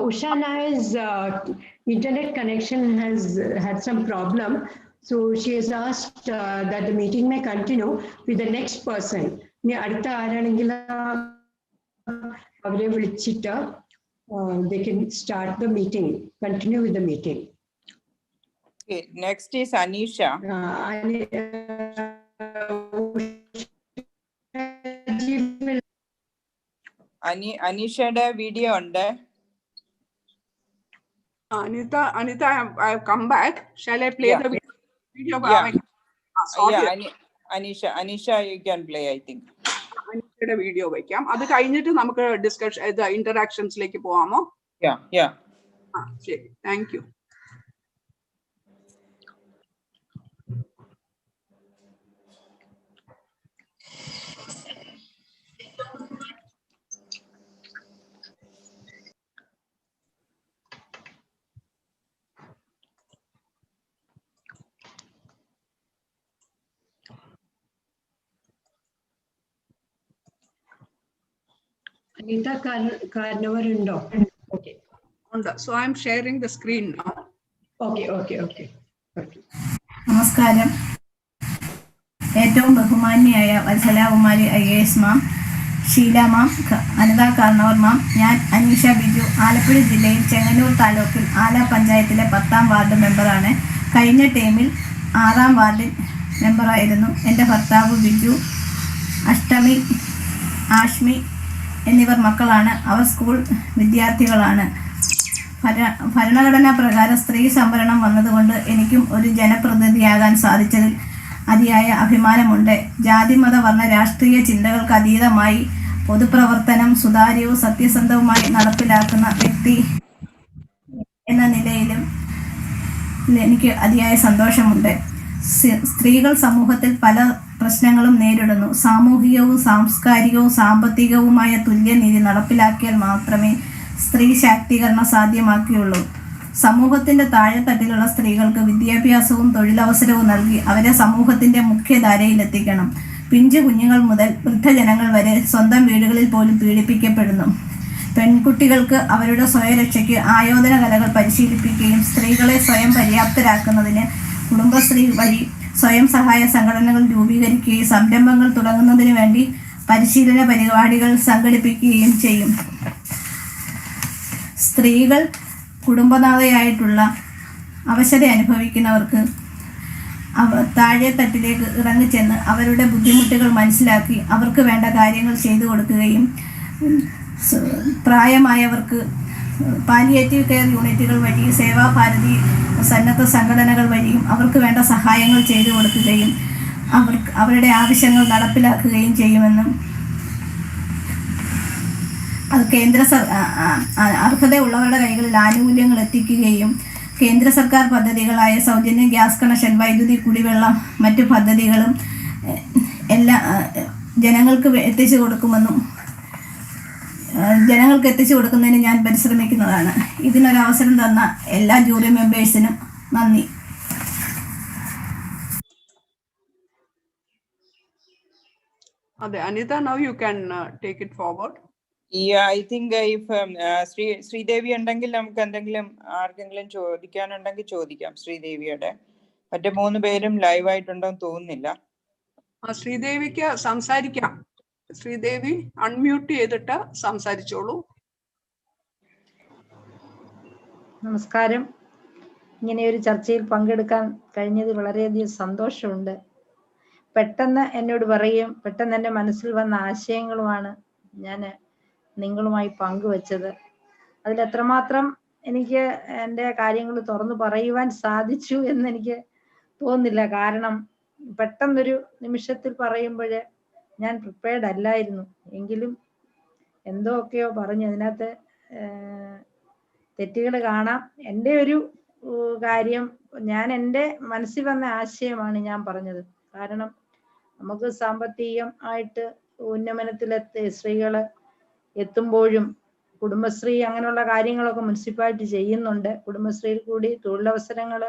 Usha Nair's internet connection has had some problem. So she has asked that the meeting may continue with the next person. They can start the meeting, continue with the meeting. Okay, next is Anisha. Anisha video under. Anita, I have come back. Shall I play the video? Anisha, you can play, I think. Anishയുടെ video വയ്ക്കാം. അത് കഴിഞ്ഞിട്ട് നമുക്ക് discussion ഇന്ററാക്ഷൻസിലേക്ക് പോവാമോ? ശരി, thank you. Anita Karnavar undo. Okay. So I am sharing the screen now. Okay. നമസ്കാരം. ഏറ്റവും ബഹുമാന്യയായ വത്സലാകുമാരി IAS മാം, ഷീല മാം, അനിത കാർണവർ മാം, ഞാൻ അനീഷ ബിജു, ആലപ്പുഴ ജില്ലയിൽ ചെങ്ങന്നൂർ താലൂക്കിൽ ആല പഞ്ചായത്തിലെ 10ാം വാർഡ് മെമ്പറാണ്. കഴിഞ്ഞ ടൈമിൽ 6ാം വാർഡിൽ മെമ്പറായിരുന്നു. എൻ്റെ ഭർത്താവ് ബിജു, അഷ്ടമി, ആഷ്മി എന്നിവർ മക്കളാണ്. അവർ സ്കൂൾ വിദ്യാർത്ഥികളാണ്. ഭരണഘടനാ പ്രകാരം സ്ത്രീ സംവരണം വന്നതുകൊണ്ട് എനിക്കും ഒരു ജനപ്രതിനിധിയാകാൻ സാധിച്ചതിൽ അതിയായ അഭിമാനമുണ്ട്. ജാതി മത വർണ്ണ രാഷ്ട്രീയ ചിന്തകൾക്ക് അതീതമായി പൊതുപ്രവർത്തനം സുതാര്യവും സത്യസന്ധവുമായി നടപ്പിലാക്കുന്ന വ്യക്തി എന്ന നിലയിലും എനിക്ക് അതിയായ സന്തോഷമുണ്ട്. സ്ത്രീകൾ സമൂഹത്തിൽ പല പ്രശ്നങ്ങളും നേരിടുന്നു. സാമൂഹികവും സാംസ്കാരികവും സാമ്പത്തികവുമായ തുല്യനീതി നടപ്പിലാക്കിയാൽ മാത്രമേ സ്ത്രീ ശാക്തീകരണം സാധ്യമാക്കുകയുള്ളൂ. സമൂഹത്തിന്റെ താഴെത്തട്ടിലുള്ള സ്ത്രീകൾക്ക് വിദ്യാഭ്യാസവും തൊഴിലവസരവും നൽകി അവരെ സമൂഹത്തിന്റെ മുഖ്യധാരയിലെത്തിക്കണം. പിഞ്ചു കുഞ്ഞുങ്ങൾ മുതൽ വൃദ്ധജനങ്ങൾ വരെ സ്വന്തം വീടുകളിൽ പോലും പീഡിപ്പിക്കപ്പെടുന്നു. പെൺകുട്ടികൾക്ക് അവരുടെ സ്വയരക്ഷയ്ക്ക് ആയോധന കലകൾ പരിശീലിപ്പിക്കുകയും സ്ത്രീകളെ സ്വയം പര്യാപ്തരാക്കുന്നതിന് കുടുംബശ്രീ വഴി സ്വയം സഹായ സംഘടനകൾ രൂപീകരിക്കുകയും സംരംഭങ്ങൾ തുടങ്ങുന്നതിന് വേണ്ടി പരിശീലന പരിപാടികൾ സംഘടിപ്പിക്കുകയും ചെയ്യും. സ്ത്രീകൾ കുടുംബനാഥയായിട്ടുള്ള അവശത അനുഭവിക്കുന്നവർക്ക് താഴെത്തട്ടിലേക്ക് ഇറങ്ങിച്ചെന്ന് അവരുടെ ബുദ്ധിമുട്ടുകൾ മനസ്സിലാക്കി അവർക്ക് വേണ്ട കാര്യങ്ങൾ ചെയ്തു കൊടുക്കുകയും പ്രായമായവർക്ക് പാലിയേറ്റീവ് കെയർ യൂണിറ്റുകൾ വഴി സേവാഭാരതി സന്നദ്ധ സംഘടനകൾ വഴിയും അവർക്ക് വേണ്ട സഹായങ്ങൾ ചെയ്തു കൊടുക്കുകയും അവരുടെ ആവശ്യങ്ങൾ നടപ്പിലാക്കുകയും ചെയ്യുമെന്നും അത് അർഹതയുള്ളവരുടെ കൈകളിൽ ആനുകൂല്യങ്ങൾ എത്തിക്കുകയും കേന്ദ്ര സർക്കാർ പദ്ധതികളായ സൗജന്യ ഗ്യാസ് കണക്ഷൻ, വൈദ്യുതി, കുടിവെള്ളം, മറ്റു പദ്ധതികളും എല്ലാ ജനങ്ങൾക്ക് എത്തിച്ചു കൊടുക്കുന്നതിന് ഞാൻ പരിശ്രമിക്കുന്നതാണ്. ഇതിനൊരവസരം തന്ന എല്ലാ ജൂറി മെമ്പേഴ്സിനും നന്ദി. Anita, now you can take it forward. Yeah, I think if Sridevi ഉണ്ടെങ്കിൽ നമുക്ക് എന്തെങ്കിലും ആർക്കെങ്കിലും ചോദിക്കാനുണ്ടെങ്കിൽ ചോദിക്കാം. ശ്രീദേവിയുടെ മറ്റേ 3 പേരും ലൈവ് ആയിട്ടുണ്ടോന്ന് തോന്നുന്നില്ല. ശ്രീദേവിക്ക് സംസാരിക്കാം. ശ്രീദേവി അൺമ്യൂട്ട് ചെയ്തിട്ട് സംസാരിച്ചോളൂ. നമസ്കാരം. ഇങ്ങനെ ഒരു ചർച്ചയിൽ പങ്കെടുക്കാൻ കഴിഞ്ഞതിൽ വളരെയധികം സന്തോഷമുണ്ട്. പെട്ടെന്ന് എന്നോട് പറയും, പെട്ടെന്ന് എൻ്റെ മനസ്സിൽ വന്ന ആശയങ്ങളുമാണ് ഞാൻ നിങ്ങളുമായി പങ്കുവച്ചത്. അതിൽ എത്രമാത്രം എനിക്ക് എൻ്റെ കാര്യങ്ങൾ തുറന്നു പറയുവാൻ സാധിച്ചു എന്ന് എനിക്ക് തോന്നുന്നില്ല. കാരണം പെട്ടെന്നൊരു നിമിഷത്തിൽ പറയുമ്പോൾ ഞാൻ പ്രിപ്പയർഡ് അല്ലായിരുന്നു. എങ്കിലും എന്തൊക്കെയോ പറഞ്ഞു. അതിനകത്ത് തെറ്റുകൾ കാണാം. എൻ്റെ ഒരു കാര്യം, ഞാൻ എൻ്റെ മനസ്സിൽ വന്ന ആശയമാണ് ഞാൻ പറഞ്ഞത്. കാരണം നമുക്ക് സാമ്പത്തികമായിട്ട് ഉന്നമനത്തിലെത്തി സ്ത്രീകൾ എത്തുമ്പോഴും കുടുംബശ്രീ അങ്ങനെയുള്ള കാര്യങ്ങളൊക്കെ മുനിസിപ്പാലിറ്റി ചെയ്യുന്നുണ്ട്. കുടുംബശ്രീയിൽ കൂടി തൊഴിലവസരങ്ങൾ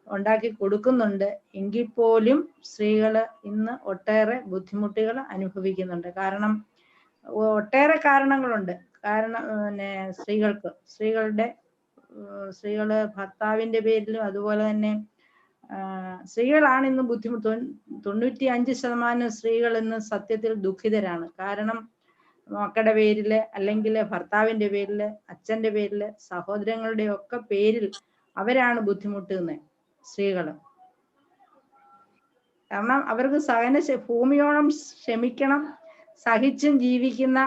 ഉണ്ടാക്കി കൊടുക്കുന്നുണ്ട്. എങ്കിൽ പോലും സ്ത്രീകൾ ഇന്ന് ഒട്ടേറെ ബുദ്ധിമുട്ടുകൾ അനുഭവിക്കുന്നുണ്ട്. കാരണം ഒട്ടേറെ കാരണങ്ങളുണ്ട്. കാരണം സ്ത്രീകൾ ഭർത്താവിൻ്റെ പേരിലും അതുപോലെ തന്നെ സ്ത്രീകളാണ് ഇന്ന് ബുദ്ധിമുട്ട്. 95% സ്ത്രീകൾ ഇന്ന് സത്യത്തിൽ ദുഃഖിതരാണ്. കാരണം മക്കളുടെ പേരിൽ, അല്ലെങ്കിൽ ഭർത്താവിൻ്റെ പേരിൽ, അച്ഛൻ്റെ പേരിൽ, സഹോദരങ്ങളുടെ ഒക്കെ പേരിൽ അവരാണ് ബുദ്ധിമുട്ടുന്നത് സ്ത്രീകൾ. കാരണം അവർക്ക് ഭൂമിയോളം ക്ഷമിക്കണം, സഹിച്ചും ജീവിക്കുന്ന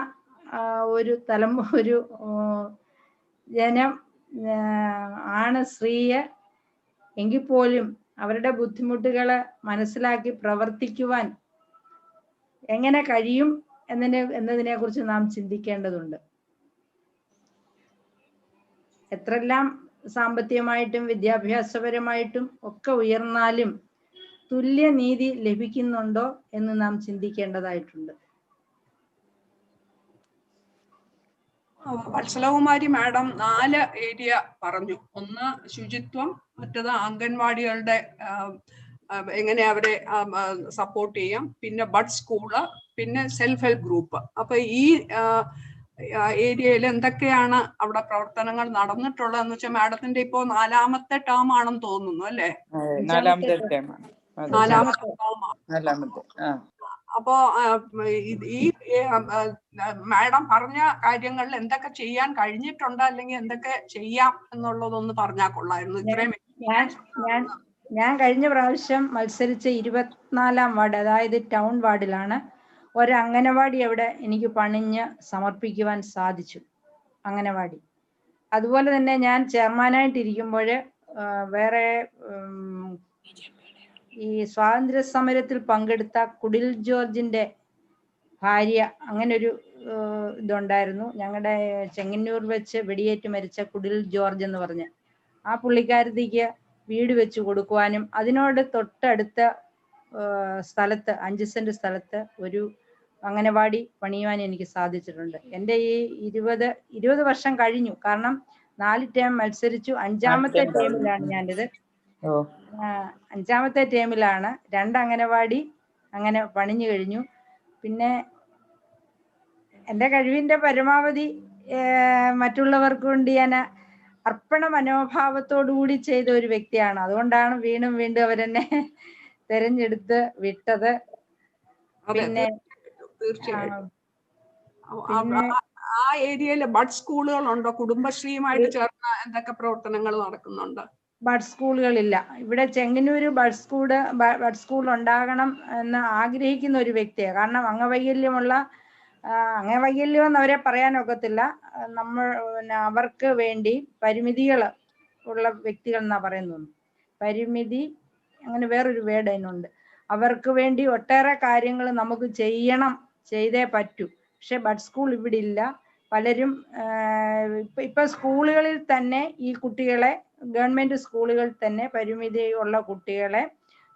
ഒരു ജനം ആണ് സ്ത്രീയെ. എങ്കിൽ പോലും അവരുടെ ബുദ്ധിമുട്ടുകളെ മനസ്സിലാക്കി പ്രവർത്തിക്കുവാൻ എങ്ങനെ കഴിയും എന്നതിനെ കുറിച്ച് നാം ചിന്തിക്കേണ്ടതുണ്ട്. എത്രയെല്ലാം സാമ്പത്തികമായിട്ടും വിദ്യാഭ്യാസപരമായിട്ടും ഒക്കെ ഉയർന്നാലും തുല്യനീതി ലഭിക്കുന്നുണ്ടോ എന്ന് നാം ചിന്തിക്കേണ്ടതായിട്ടുണ്ട്. വത്സലകുമാരി മാഡം 4 ഏരിയ പറഞ്ഞു. ഒന്ന് ശുചിത്വം, മറ്റത് അംഗൻവാടികളുടെ എങ്ങനെ അവരെ സപ്പോർട്ട് ചെയ്യാം, പിന്നെ ബഡ് സ്കൂള്, പിന്നെ സെൽഫ് ഹെൽപ്പ് ഗ്രൂപ്പ്. അപ്പൊ ഈ ഏരിയയിൽ എന്തൊക്കെയാണ് അവിടെ പ്രവർത്തനങ്ങൾ നടന്നിട്ടുള്ളതെന്ന് വെച്ചാൽ മാഡത്തിന്റെ ഇപ്പോ 4ാമത്തെ ടേം ആണെന്ന് തോന്നുന്നു അല്ലേ? 4ാമത്തെ ടേം. അപ്പോ ഈ മാഡം പറഞ്ഞ കാര്യങ്ങളിൽ എന്തൊക്കെ ചെയ്യാൻ കഴിഞ്ഞിട്ടുണ്ട്, അല്ലെങ്കിൽ എന്തൊക്കെ ചെയ്യാം എന്നുള്ളതൊന്ന് പറഞ്ഞാൽ കൊള്ളായിരുന്നു. ഇത്രയും ഞാൻ കഴിഞ്ഞ പ്രാവശ്യം മത്സരിച്ച 24ാം വാർഡ്, അതായത് ടൗൺ വാർഡിലാണ് ഒരു അംഗനവാടി അവിടെ എനിക്ക് പണിഞ്ഞ് സമർപ്പിക്കുവാൻ സാധിച്ചു. അംഗനവാടി. അതുപോലെ തന്നെ ഞാൻ ചെയർമാനായിട്ടിരിക്കുമ്പോൾ വേറെ ഈ സ്വാതന്ത്ര്യ സമരത്തിൽ പങ്കെടുത്ത കുടിൽ ജോർജിന്റെ ഭാര്യ, അങ്ങനെ ഒരു ഇതുണ്ടായിരുന്നു. ഞങ്ങളുടെ ചെങ്ങന്നൂർ വെച്ച് വെടിയേറ്റ് മരിച്ച കുടിൽ ജോർജ് എന്ന് പറഞ്ഞ് ആ പുള്ളിക്കാരത്തിക്ക് വീട് വെച്ച് കൊടുക്കുവാനും അതിനോട് തൊട്ടടുത്ത സ്ഥലത്ത് 5 സെന്റ് സ്ഥലത്ത് ഒരു അംഗനവാടി പണിയുവാൻ എനിക്ക് സാധിച്ചിട്ടുണ്ട്. എൻ്റെ ഈ 20 വർഷം കഴിഞ്ഞു. കാരണം 4 ടേം മത്സരിച്ചു. 5ാമത്തെ ടേമിലാണ് ഞാനിത്. 5ാമത്തെ ടേമിലാണ് 2 അംഗനവാടി അങ്ങനെ പണിഞ്ഞു കഴിഞ്ഞു. പിന്നെ എൻ്റെ കഴിവിൻ്റെ പരമാവധി മറ്റുള്ളവർക്ക് വേണ്ടി ഞാൻ അർപ്പണ മനോഭാവത്തോടുകൂടി ചെയ്ത ഒരു വ്യക്തിയാണ്. അതുകൊണ്ടാണ് വീണ്ടും അവരെന്നെ തെരഞ്ഞെടുത്ത് വിട്ടത്. പിന്നെ തീർച്ചയായിട്ടും ആ ഏരിയയിൽ ബഡ് സ്കൂളുകളുണ്ടോ? കുടുംബശ്രീയുമായിട്ട് ചേർന്ന് എന്തൊക്കെ പ്രവർത്തനങ്ങൾ നടക്കുന്നുണ്ട്? ബഡ് സ്കൂളുകളില്ല. ഇവിടെ ചെങ്ങന്നൂര് ബഡ് സ്കൂൾ ഉണ്ടാകണം എന്ന് ആഗ്രഹിക്കുന്ന ഒരു വ്യക്തിയാണ്. കാരണം അംഗവൈകല്യം എന്ന് അവരെ പറയാനൊക്കത്തില്ല. അവർക്ക് വേണ്ടി പരിമിതികൾ ഉള്ള വ്യക്തികൾ എന്നാ പറയുന്നത്. പരിമിതി, അങ്ങനെ വേറൊരു വേർഡ് അതിനുണ്ട്. അവർക്ക് വേണ്ടി ഒട്ടേറെ കാര്യങ്ങൾ നമുക്ക് ചെയ്തേ പറ്റൂ. പക്ഷെ ബഡ് സ്കൂൾ ഇവിടെ ഇല്ല. പലരും ഇപ്പൊ സ്കൂളുകളിൽ തന്നെ ഈ കുട്ടികളെ, ഗവൺമെന്റ് സ്കൂളുകളിൽ തന്നെ പരിമിതി ഉള്ള കുട്ടികളെ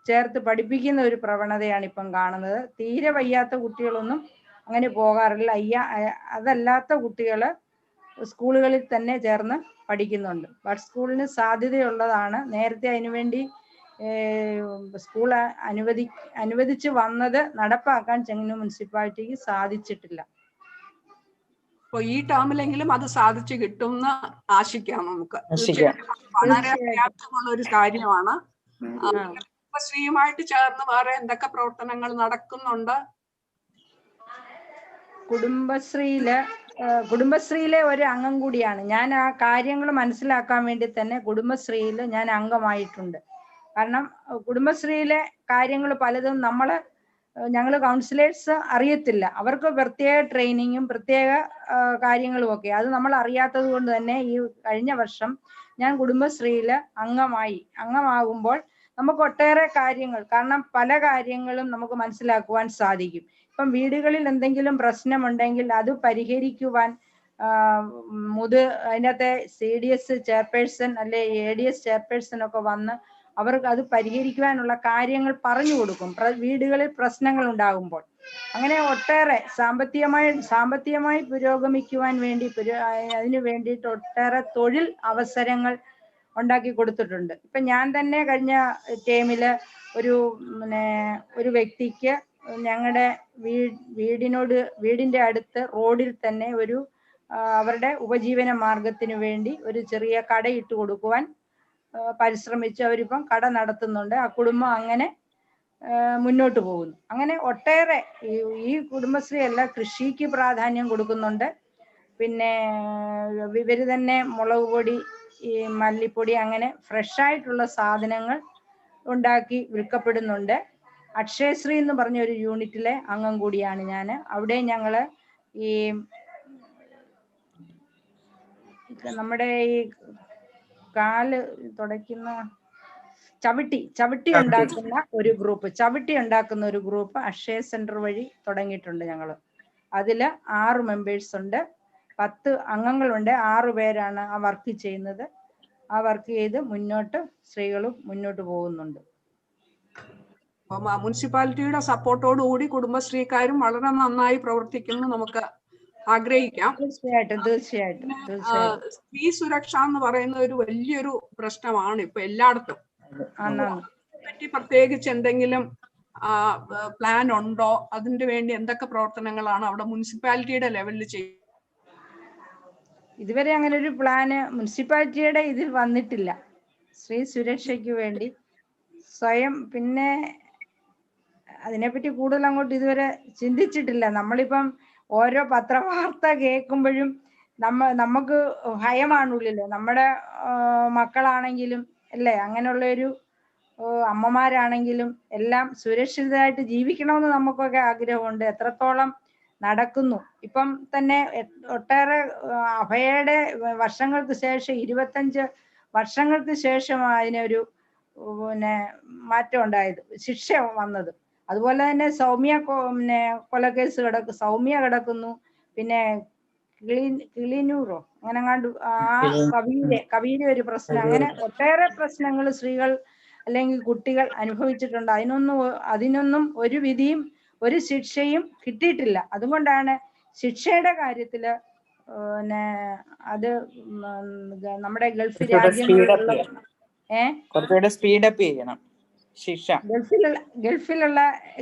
ചേർത്ത് പഠിപ്പിക്കുന്ന ഒരു പ്രവണതയാണ് ഇപ്പം കാണുന്നത്. തീരെ വയ്യാത്ത കുട്ടികളൊന്നും അങ്ങനെ പോകാറില്ല. അതല്ലാത്ത കുട്ടികൾ സ്കൂളുകളിൽ തന്നെ ചേർന്ന് പഠിക്കുന്നുണ്ട്. ബഡ് സ്കൂളിന് സാധ്യതയുള്ളതാണ്. നേരത്തെ അതിനുവേണ്ടി സ്കൂൾ അനുവദിച്ച് വന്നത് നടപ്പാക്കാൻ ചെങ്ങന്നൂർ മുനിസിപ്പാലിറ്റിക്ക് സാധിച്ചിട്ടില്ല. അപ്പൊ ഈ ടേമിലെങ്കിലും അത് സാധിച്ചു കിട്ടും എന്ന് ആശിക്കാം നമുക്ക്. വളരെ പ്രയാസമുള്ള ഒരു കാര്യമാണ്. കുടുംബശ്രീയുമായിട്ട് ചേർന്ന് വേറെ എന്തൊക്കെ പ്രവർത്തനങ്ങൾ നടക്കുന്നുണ്ട്? കുടുംബശ്രീയിലെ ഒരു അംഗം കൂടിയാണ് ഞാൻ. ആ കാര്യങ്ങൾ മനസ്സിലാക്കാൻ വേണ്ടി തന്നെ കുടുംബശ്രീയിൽ ഞാൻ അംഗമായിട്ടുണ്ട്. കാരണം കുടുംബശ്രീയിലെ കാര്യങ്ങൾ പലതും ഞങ്ങൾ കൗൺസിലേഴ്സ് അറിയത്തില്ല. അവർക്ക് പ്രത്യേക ട്രെയിനിങ്ങും പ്രത്യേക കാര്യങ്ങളും ഒക്കെ. അത് നമ്മൾ അറിയാത്തത് കൊണ്ട് തന്നെ ഈ കഴിഞ്ഞ വർഷം ഞാൻ കുടുംബശ്രീയിൽ അംഗമാകുമ്പോൾ നമുക്ക് ഒട്ടേറെ കാര്യങ്ങൾ, കാരണം പല കാര്യങ്ങളും നമുക്ക് മനസ്സിലാക്കുവാൻ സാധിക്കും. ഇപ്പം വീടുകളിൽ എന്തെങ്കിലും പ്രശ്നമുണ്ടെങ്കിൽ അത് പരിഹരിക്കുവാൻ അതിനകത്തെ CDS ചെയർപേഴ്സൺ അല്ലെ ADS ചെയർപേഴ്സൺ ഒക്കെ വന്ന് അവർക്ക് അത് പരിഹരിക്കുവാനുള്ള കാര്യങ്ങൾ പറഞ്ഞു കൊടുക്കും വീടുകളിൽ പ്രശ്നങ്ങൾ ഉണ്ടാകുമ്പോൾ. അങ്ങനെ ഒട്ടേറെ സാമ്പത്തികമായി പുരോഗമിക്കുവാൻ വേണ്ടി അതിനു വേണ്ടിയിട്ട് ഒട്ടേറെ തൊഴിൽ അവസരങ്ങൾ ഉണ്ടാക്കി കൊടുത്തിട്ടുണ്ട്. ഇപ്പൊ ഞാൻ തന്നെ കഴിഞ്ഞ ടേമില് ഒരു വ്യക്തിക്ക് ഞങ്ങളുടെ വീടിന്റെ അടുത്ത് റോഡിൽ തന്നെ അവരുടെ ഉപജീവന മാർഗത്തിന് വേണ്ടി ഒരു ചെറിയ കടയിട്ട് കൊടുക്കുവാൻ പരിശ്രമിച്ചു. അവരിപ്പം കട നടത്തുന്നുണ്ട്. ആ കുടുംബം അങ്ങനെ മുന്നോട്ട് പോകുന്നു. അങ്ങനെ ഒട്ടേറെ ഈ കുടുംബശ്രീ അല്ല, കൃഷിക്ക് പ്രാധാന്യം കൊടുക്കുന്നുണ്ട്. പിന്നെ ഇവര് തന്നെ മുളക് പൊടി, ഈ മല്ലിപ്പൊടി, അങ്ങനെ ഫ്രഷ് ആയിട്ടുള്ള സാധനങ്ങൾ ഉണ്ടാക്കി വിൽക്കപ്പെടുന്നുണ്ട്. അക്ഷയശ്രീ എന്ന് പറഞ്ഞ ഒരു യൂണിറ്റിലെ അംഗം കൂടിയാണ് ഞാൻ. അവിടെ ഞങ്ങള് ഈ നമ്മുടെ ഈ കാല് തുടയ്ക്കുന്ന ചവിട്ടി ഉണ്ടാക്കുന്ന ഒരു ഗ്രൂപ്പ് അക്ഷയ സെന്റർ വഴി തുടങ്ങിയിട്ടുണ്ട് ഞങ്ങൾ. അതില് 6 മെമ്പേഴ്സ് ഉണ്ട്. 10 അംഗങ്ങളുണ്ട്. 6 പേരാണ് ആ വർക്ക് ചെയ്യുന്നത്. ആ വർക്ക് ചെയ്ത് സ്ത്രീകളും മുന്നോട്ട് പോകുന്നുണ്ട്. മുനിസിപ്പാലിറ്റിയുടെ സപ്പോർട്ടോടുകൂടി കുടുംബശ്രീക്കാരും വളരെ നന്നായി പ്രവർത്തിക്കുന്നു നമുക്ക് ആഗ്രഹിക്കാം. തീർച്ചയായിട്ടും. സ്ത്രീ സുരക്ഷ എന്ന് പറയുന്ന ഒരു വലിയൊരു പ്രശ്നമാണ് ഇപ്പൊ എല്ലായിടത്തും. പറ്റി പ്രത്യേകിച്ച് എന്തെങ്കിലും പ്ലാൻ ഉണ്ടോ? അതിന്റെ വേണ്ടി എന്തൊക്കെ പ്രവർത്തനങ്ങളാണ് അവിടെ മുനിസിപ്പാലിറ്റിയുടെ ലെവലിൽ ചെയ്യുന്നത്? ഇതുവരെ അങ്ങനെ ഒരു പ്ലാന് മുനിസിപ്പാലിറ്റിയുടെ ഇതിൽ വന്നിട്ടില്ല സ്ത്രീ സുരക്ഷയ്ക്ക് വേണ്ടി സ്വയം. പിന്നെ അതിനെപ്പറ്റി കൂടുതൽ അങ്ങോട്ട് ഇതുവരെ ചിന്തിച്ചിട്ടില്ല. നമ്മളിപ്പം ഓരോ പത്രവാർത്ത കേൾക്കുമ്പോഴും നമുക്ക് ഭയമാണുള്ളില്. നമ്മുടെ മക്കളാണെങ്കിലും അല്ലേ, അങ്ങനെയുള്ള ഒരു അമ്മമാരാണെങ്കിലും എല്ലാം സുരക്ഷിതരായിട്ട് ജീവിക്കണമെന്ന് നമുക്കൊക്കെ ആഗ്രഹമുണ്ട്. എത്രത്തോളം നടക്കുന്നു? ഇപ്പം തന്നെ ഒട്ടേറെ അഭയയുടെ വർഷങ്ങൾക്ക് ശേഷം 25 വർഷങ്ങൾക്ക് ശേഷം അതിനൊരു പിന്നെ മാറ്റം ഉണ്ടായത്, ശിക്ഷ വന്നത്. അതുപോലെ തന്നെ കൊലക്കേസ് സൗമ്യ കിടക്കുന്നു. പിന്നെ കിളിനൂറോ അങ്ങനെ കണ്ടു ആ കവിയിലെ ഒരു പ്രശ്നം. അങ്ങനെ ഒട്ടേറെ പ്രശ്നങ്ങൾ സ്ത്രീകൾ അല്ലെങ്കിൽ കുട്ടികൾ അനുഭവിച്ചിട്ടുണ്ട്. അതിനൊന്നും ഒരു വിധിയും ഒരു ശിക്ഷയും കിട്ടിയിട്ടില്ല. അതുകൊണ്ടാണ് ശിക്ഷയുടെ കാര്യത്തില് പിന്നെ അത് നമ്മുടെ ഗൾഫ് രാജ്യങ്ങളിലുള്ള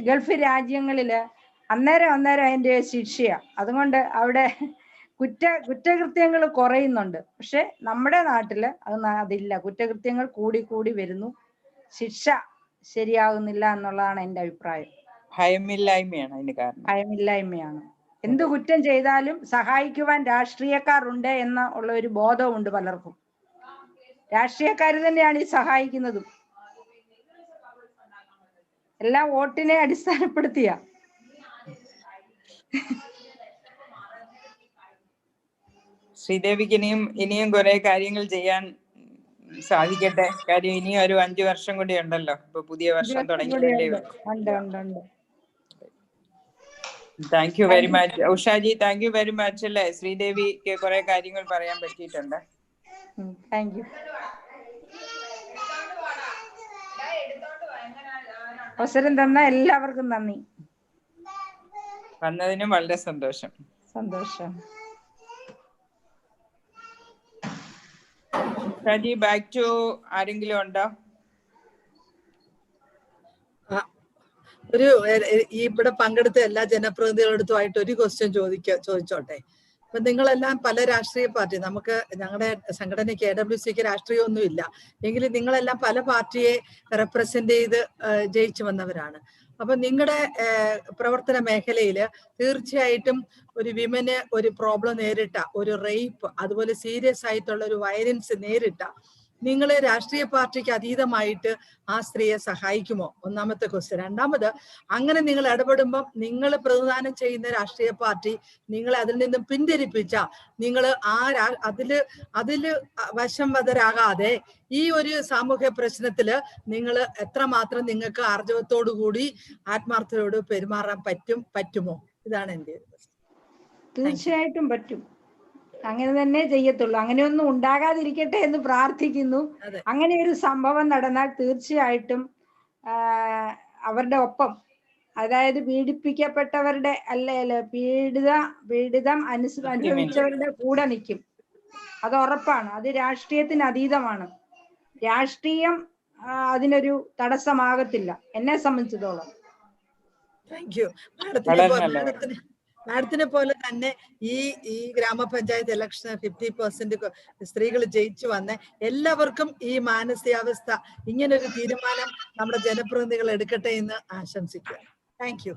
ഗൾഫ് രാജ്യങ്ങളില് അന്നേരം അതിന്റെ ശിക്ഷയാ. അതുകൊണ്ട് അവിടെ കുറ്റകൃത്യങ്ങൾ കുറയുന്നുണ്ട്. പക്ഷെ നമ്മുടെ നാട്ടില് അതില്ല. കുറ്റകൃത്യങ്ങൾ കൂടി വരുന്നു, ശിക്ഷ ശരിയാകുന്നില്ല എന്നുള്ളതാണ് എന്റെ അഭിപ്രായം. ഭയമില്ലായ്മയാണ്. എന്ത് കുറ്റം ചെയ്താലും സഹായിക്കുവാൻ രാഷ്ട്രീയക്കാർ ഉണ്ട് ഉള്ള ഒരു ബോധമുണ്ട് പലർക്കും. രാഷ്ട്രീയക്കാർ തന്നെയാണ് ഈ സഹായിക്കുന്നതും. എല്ലാം വോട്ടിനെ അടിസ്ഥാനപ്പെടുത്തിയ. ശ്രീദേവിക്ക് ഇനിയും കുറെ കാര്യങ്ങൾ ചെയ്യാൻ സാധിക്കട്ടെ. കാര്യം ഇനിയും ഒരു 5 വർഷം കൂടി ഉണ്ടല്ലോ. ഇപ്പൊ പുതിയ വർഷം തുടങ്ങിയതല്ലേ. Thank you very much Ushaji. Thank you very much. അല്ലേ, ശ്രീദേവിക്ക് കുറെ കാര്യങ്ങൾ പറയാൻ പറ്റിയിട്ടുണ്ട്. Thank you. അവസരം തന്ന എല്ലാവർക്കും നന്ദി. വന്നതിനും വളരെ സന്തോഷം. ഉഷാജി, ബാക്ക് ടു ആരെങ്കിലും ഉണ്ടോ? ഇവിടെ പങ്കെടുത്ത എല്ലാ ജനപ്രതിനിധികളടുത്തുമായിട്ട് ഒരു ക്വസ്റ്റ്യൻ ചോദിച്ചോട്ടെ. ഇപ്പൊ നിങ്ങളെല്ലാം പല രാഷ്ട്രീയ പാർട്ടി, ഞങ്ങളുടെ സംഘടനയ്ക്ക് AIWCക്ക് രാഷ്ട്രീയമൊന്നുമില്ല എങ്കിലും നിങ്ങളെല്ലാം പല പാർട്ടിയെ റെപ്രസെന്റ് ചെയ്ത് ജയിച്ചു വന്നവരാണ്. അപ്പൊ നിങ്ങളുടെ പ്രവർത്തന മേഖലയിൽ തീർച്ചയായിട്ടും ഒരു വിമന് ഒരു പ്രോബ്ലം നേരിട്ട, ഒരു റേപ്പ്, അതുപോലെ സീരിയസ് ആയിട്ടുള്ള ഒരു വയലൻസ് നേരിട്ട നിങ്ങൾ രാഷ്ട്രീയ പാർട്ടിക്ക് അതീതമായിട്ട് ആ സ്ത്രീയെ സഹായിക്കുമോ? ഒന്നാമത്തെ ക്വസ്റ്റ്യൻ. രണ്ടാമത്, അങ്ങനെ നിങ്ങൾ ഇടപെടുമ്പം നിങ്ങൾ പ്രതിദാനം ചെയ്യുന്ന രാഷ്ട്രീയ പാർട്ടി നിങ്ങളെ അതിൽ നിന്നും പിന്തിരിപ്പിച്ച നിങ്ങൾ അതില് വശംവദരാകാതെ ഈ ഒരു സാമൂഹ്യ പ്രശ്നത്തില് നിങ്ങൾ എത്രമാത്രം നിങ്ങൾക്ക് ആർജവത്തോടു കൂടി ആത്മാർത്ഥതയോട് പെരുമാറാൻ പറ്റുമോ? ഇതാണ് എൻ്റെ. തീർച്ചയായിട്ടും പറ്റും. അങ്ങനെ തന്നെ ചെയ്യത്തുള്ളൂ. അങ്ങനെയൊന്നും ഉണ്ടാകാതിരിക്കട്ടെ എന്ന് പ്രാർത്ഥിക്കുന്നു. അങ്ങനെ ഒരു സംഭവം നടന്നാൽ തീർച്ചയായിട്ടും അവരുടെ ഒപ്പം, അതായത് പീഡിപ്പിക്കപ്പെട്ടവരുടെ പീഡിതം അനുഭവിച്ചവരുടെ കൂടെ നിൽക്കും. അത് ഉറപ്പാണ്. അത് രാഷ്ട്രീയത്തിന് അതീതമാണ്. രാഷ്ട്രീയം അതിനൊരു തടസ്സമാകത്തില്ല എന്നെ സംബന്ധിച്ചിടത്തോളം. Thank you. മാഡത്തിനെ പോലെ തന്നെ ഈ ഗ്രാമപഞ്ചായത്ത് ഇലക്ഷൻ 50% സ്ത്രീകൾ ജയിച്ചു വന്ന എല്ലാവർക്കും ഈ മാനസികാവസ്ഥ, ഇങ്ങനൊരു തീരുമാനം നമ്മുടെ ജനപ്രതിനിധികൾ എടുക്കട്ടെ എന്ന് ആശംസിക്കുക. Thank you.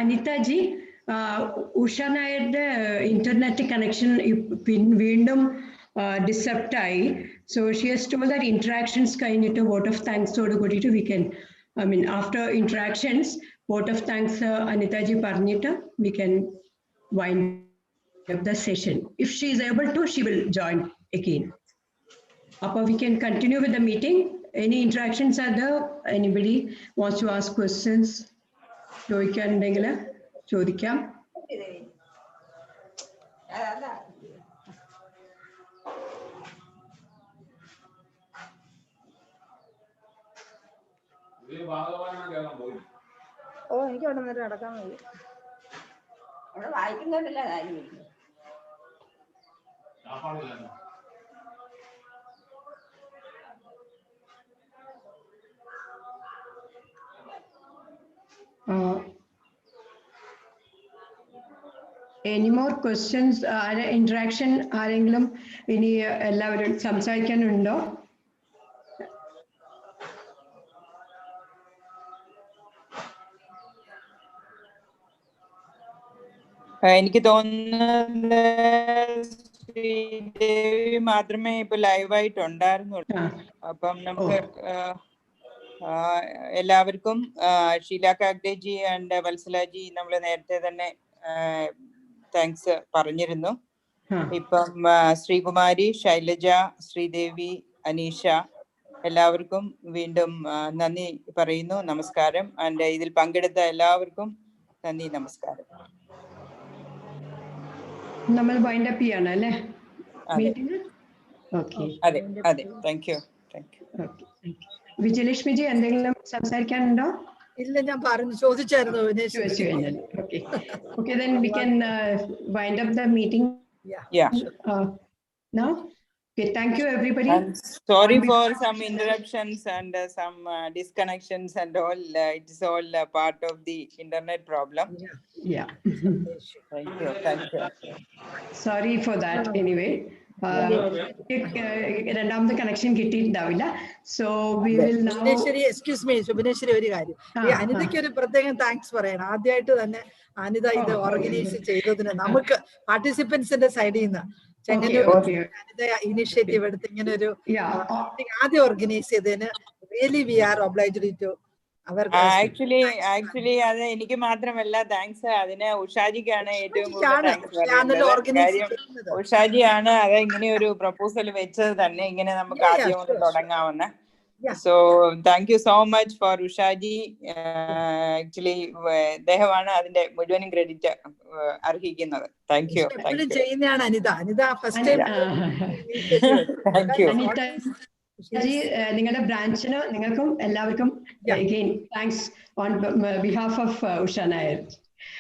അനിതാജി, ഉഷ നായരുടെ ഇന്റർനെറ്റ് കണക്ഷൻ വീണ്ടും disrupt ആയി. So she has told that interactions കഴിഞ്ഞിട്ട് vote of thanks ഓട് കൂടിയിട്ട് we can, after interactions vote of thanks Anitaji പറഞ്ഞിട്ട് we can wind up the session. If she is able to, she will join again. Appa we can continue with the meeting. Any interactions are there? Anybody wants to ask questions? ചോദിക്കാനുണ്ടെങ്കിൽ ചോദിക്കാം. എനിക്ക് അവിടെ നേരം നടക്കാൻ കഴിയും. അവിടെ വായിക്കുന്നില്ല കാര്യം. Any more questions? Interaction ആരെങ്കിലും ഇനി എല്ലാവരും സംസാരിക്കാനുണ്ടോ? എനിക്ക് തോന്നുന്നത് ശ്രീദേവി മാത്രമേ ഇപ്പൊ ലൈവായിട്ട് ഉണ്ടായിരുന്നുള്ളൂ. അപ്പം നമുക്ക് എല്ലാവർക്കും ഷീല കാഗ്ഡേജി ആൻഡ് വത്സലാജി നമ്മൾ നേരത്തെ തന്നെ താങ്ക്സ് പറഞ്ഞിരുന്നു. ഇപ്പം ശ്രീകുമാരി, ശൈലജ, ശ്രീദേവി, അനീഷ എല്ലാവർക്കും വീണ്ടും നന്ദി പറയുന്നു. നമസ്കാരം. ആൻഡ് ഇതിൽ പങ്കെടുത്ത എല്ലാവർക്കും നന്ദി, നമസ്കാരം. നമ്മൾ വൈൻഡ് അപ്പ് ചെയ്യണം അല്ലേ മീറ്റിംഗ്? ഓക്കെ, അതെ അതെ. Thank you. വിജയലക്ഷ്മിജി എന്തെങ്കിലും സംസാരിക്കാനുണ്ടോ? ഇല്ല, ഞാൻ പറഞ്ഞു ചോദിച്ചായിരുന്നു. Okay, then we can wind up the meeting. Yeah. Now, okay, thank you everybody. I'm sorry for some interruptions and some disconnections and all. It's all part of the internet problem. Yeah. Thank you. Thank you. Sorry for that. Anyway, രണ്ടാമത്തെ connection കിട്ടിയിട്ടുണ്ടാവില്ല. So we will now. Excuse me Shubhaneshwari, ഒരു കാര്യം, ഈ അനിതയ്ക്ക് ഒരു പ്രത്യേകം thanks പറയണം. ആദ്യമായിട്ട് തന്നെ അനിത ഇത് ഓർഗനൈസ് ചെയ്തതിന് നമുക്ക് പാർട്ടിസിപ്പൻസിന്റെ സൈഡിൽ നിന്ന് ചെങ്ങന്നൂർ അനിത ഇനിഷ്യേറ്റീവ് എടുത്ത് ഇങ്ങനെ ഒരു ആദ്യം ഓർഗനൈസ് ചെയ്തതിന് really we are obliged to actually അത് എനിക്ക് മാത്രമല്ല താങ്ക്സ്, അതിന് ഉഷാജിക്കാണ് ഏറ്റവും കൂടുതൽ താങ്ക്സ് പറയുന്നത്. കാര്യം ഉഷാജിയാണ് അത് ഇങ്ങനെ ഒരു പ്രപ്പോസൽ വെച്ചത് തന്നെ, ഇങ്ങനെ നമുക്ക് ആദ്യം ഒന്ന് തുടങ്ങാവുന്ന. So thank you so much for Ushaji. Actually അദ്ദേഹമാണ് അതിന്റെ മുഴുവനും ക്രെഡിറ്റ് അർഹിക്കുന്നത്. Thank you. ചെയ്യുന്നതാണ് Anita. Anita first thank you. നിങ്ങളുടെ ബ്രാഞ്ചിന് നിങ്ങൾക്കും എല്ലാവർക്കും again thanks on behalf of Usha Nair.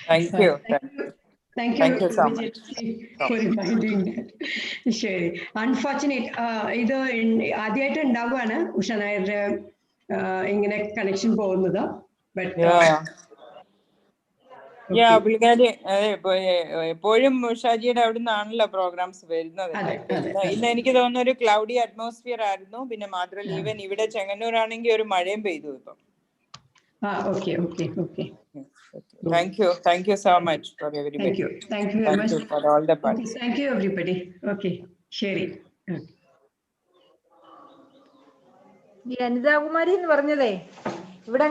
Thank you so much for reminding that. ശരി, അൺഫോർച്ചുനേറ്റ് ഇത് ആദ്യമായിട്ട് ഉണ്ടാവുകയാണ് ഉഷ നായരുടെ ഇങ്ങനെ കണക്ഷൻ പോകുന്നത്. പുള്ളിക്കാരി എപ്പോഴും ഉഷാജിയുടെ അവിടെ നിന്നാണല്ലോ പ്രോഗ്രാംസ് വരുന്നത്. ഇന്ന് എനിക്ക് തോന്നുന്നു ഒരു ക്ലൗഡി അറ്റ്മോസ്ഫിയർ ആയിരുന്നു. പിന്നെ മാത്രമല്ല ഈവൻ ഇവിടെ ചെങ്ങന്നൂർ ആണെങ്കിൽ ഒരു മഴയും പെയ്തു ഇപ്പം. Thank you so much for everybody. Thank you very much for all the parties. Thank you everybody. Okay, ശരി. ഈ അനിതാകുമാരി എന്ന് പറഞ്ഞതേ ഇവിടെ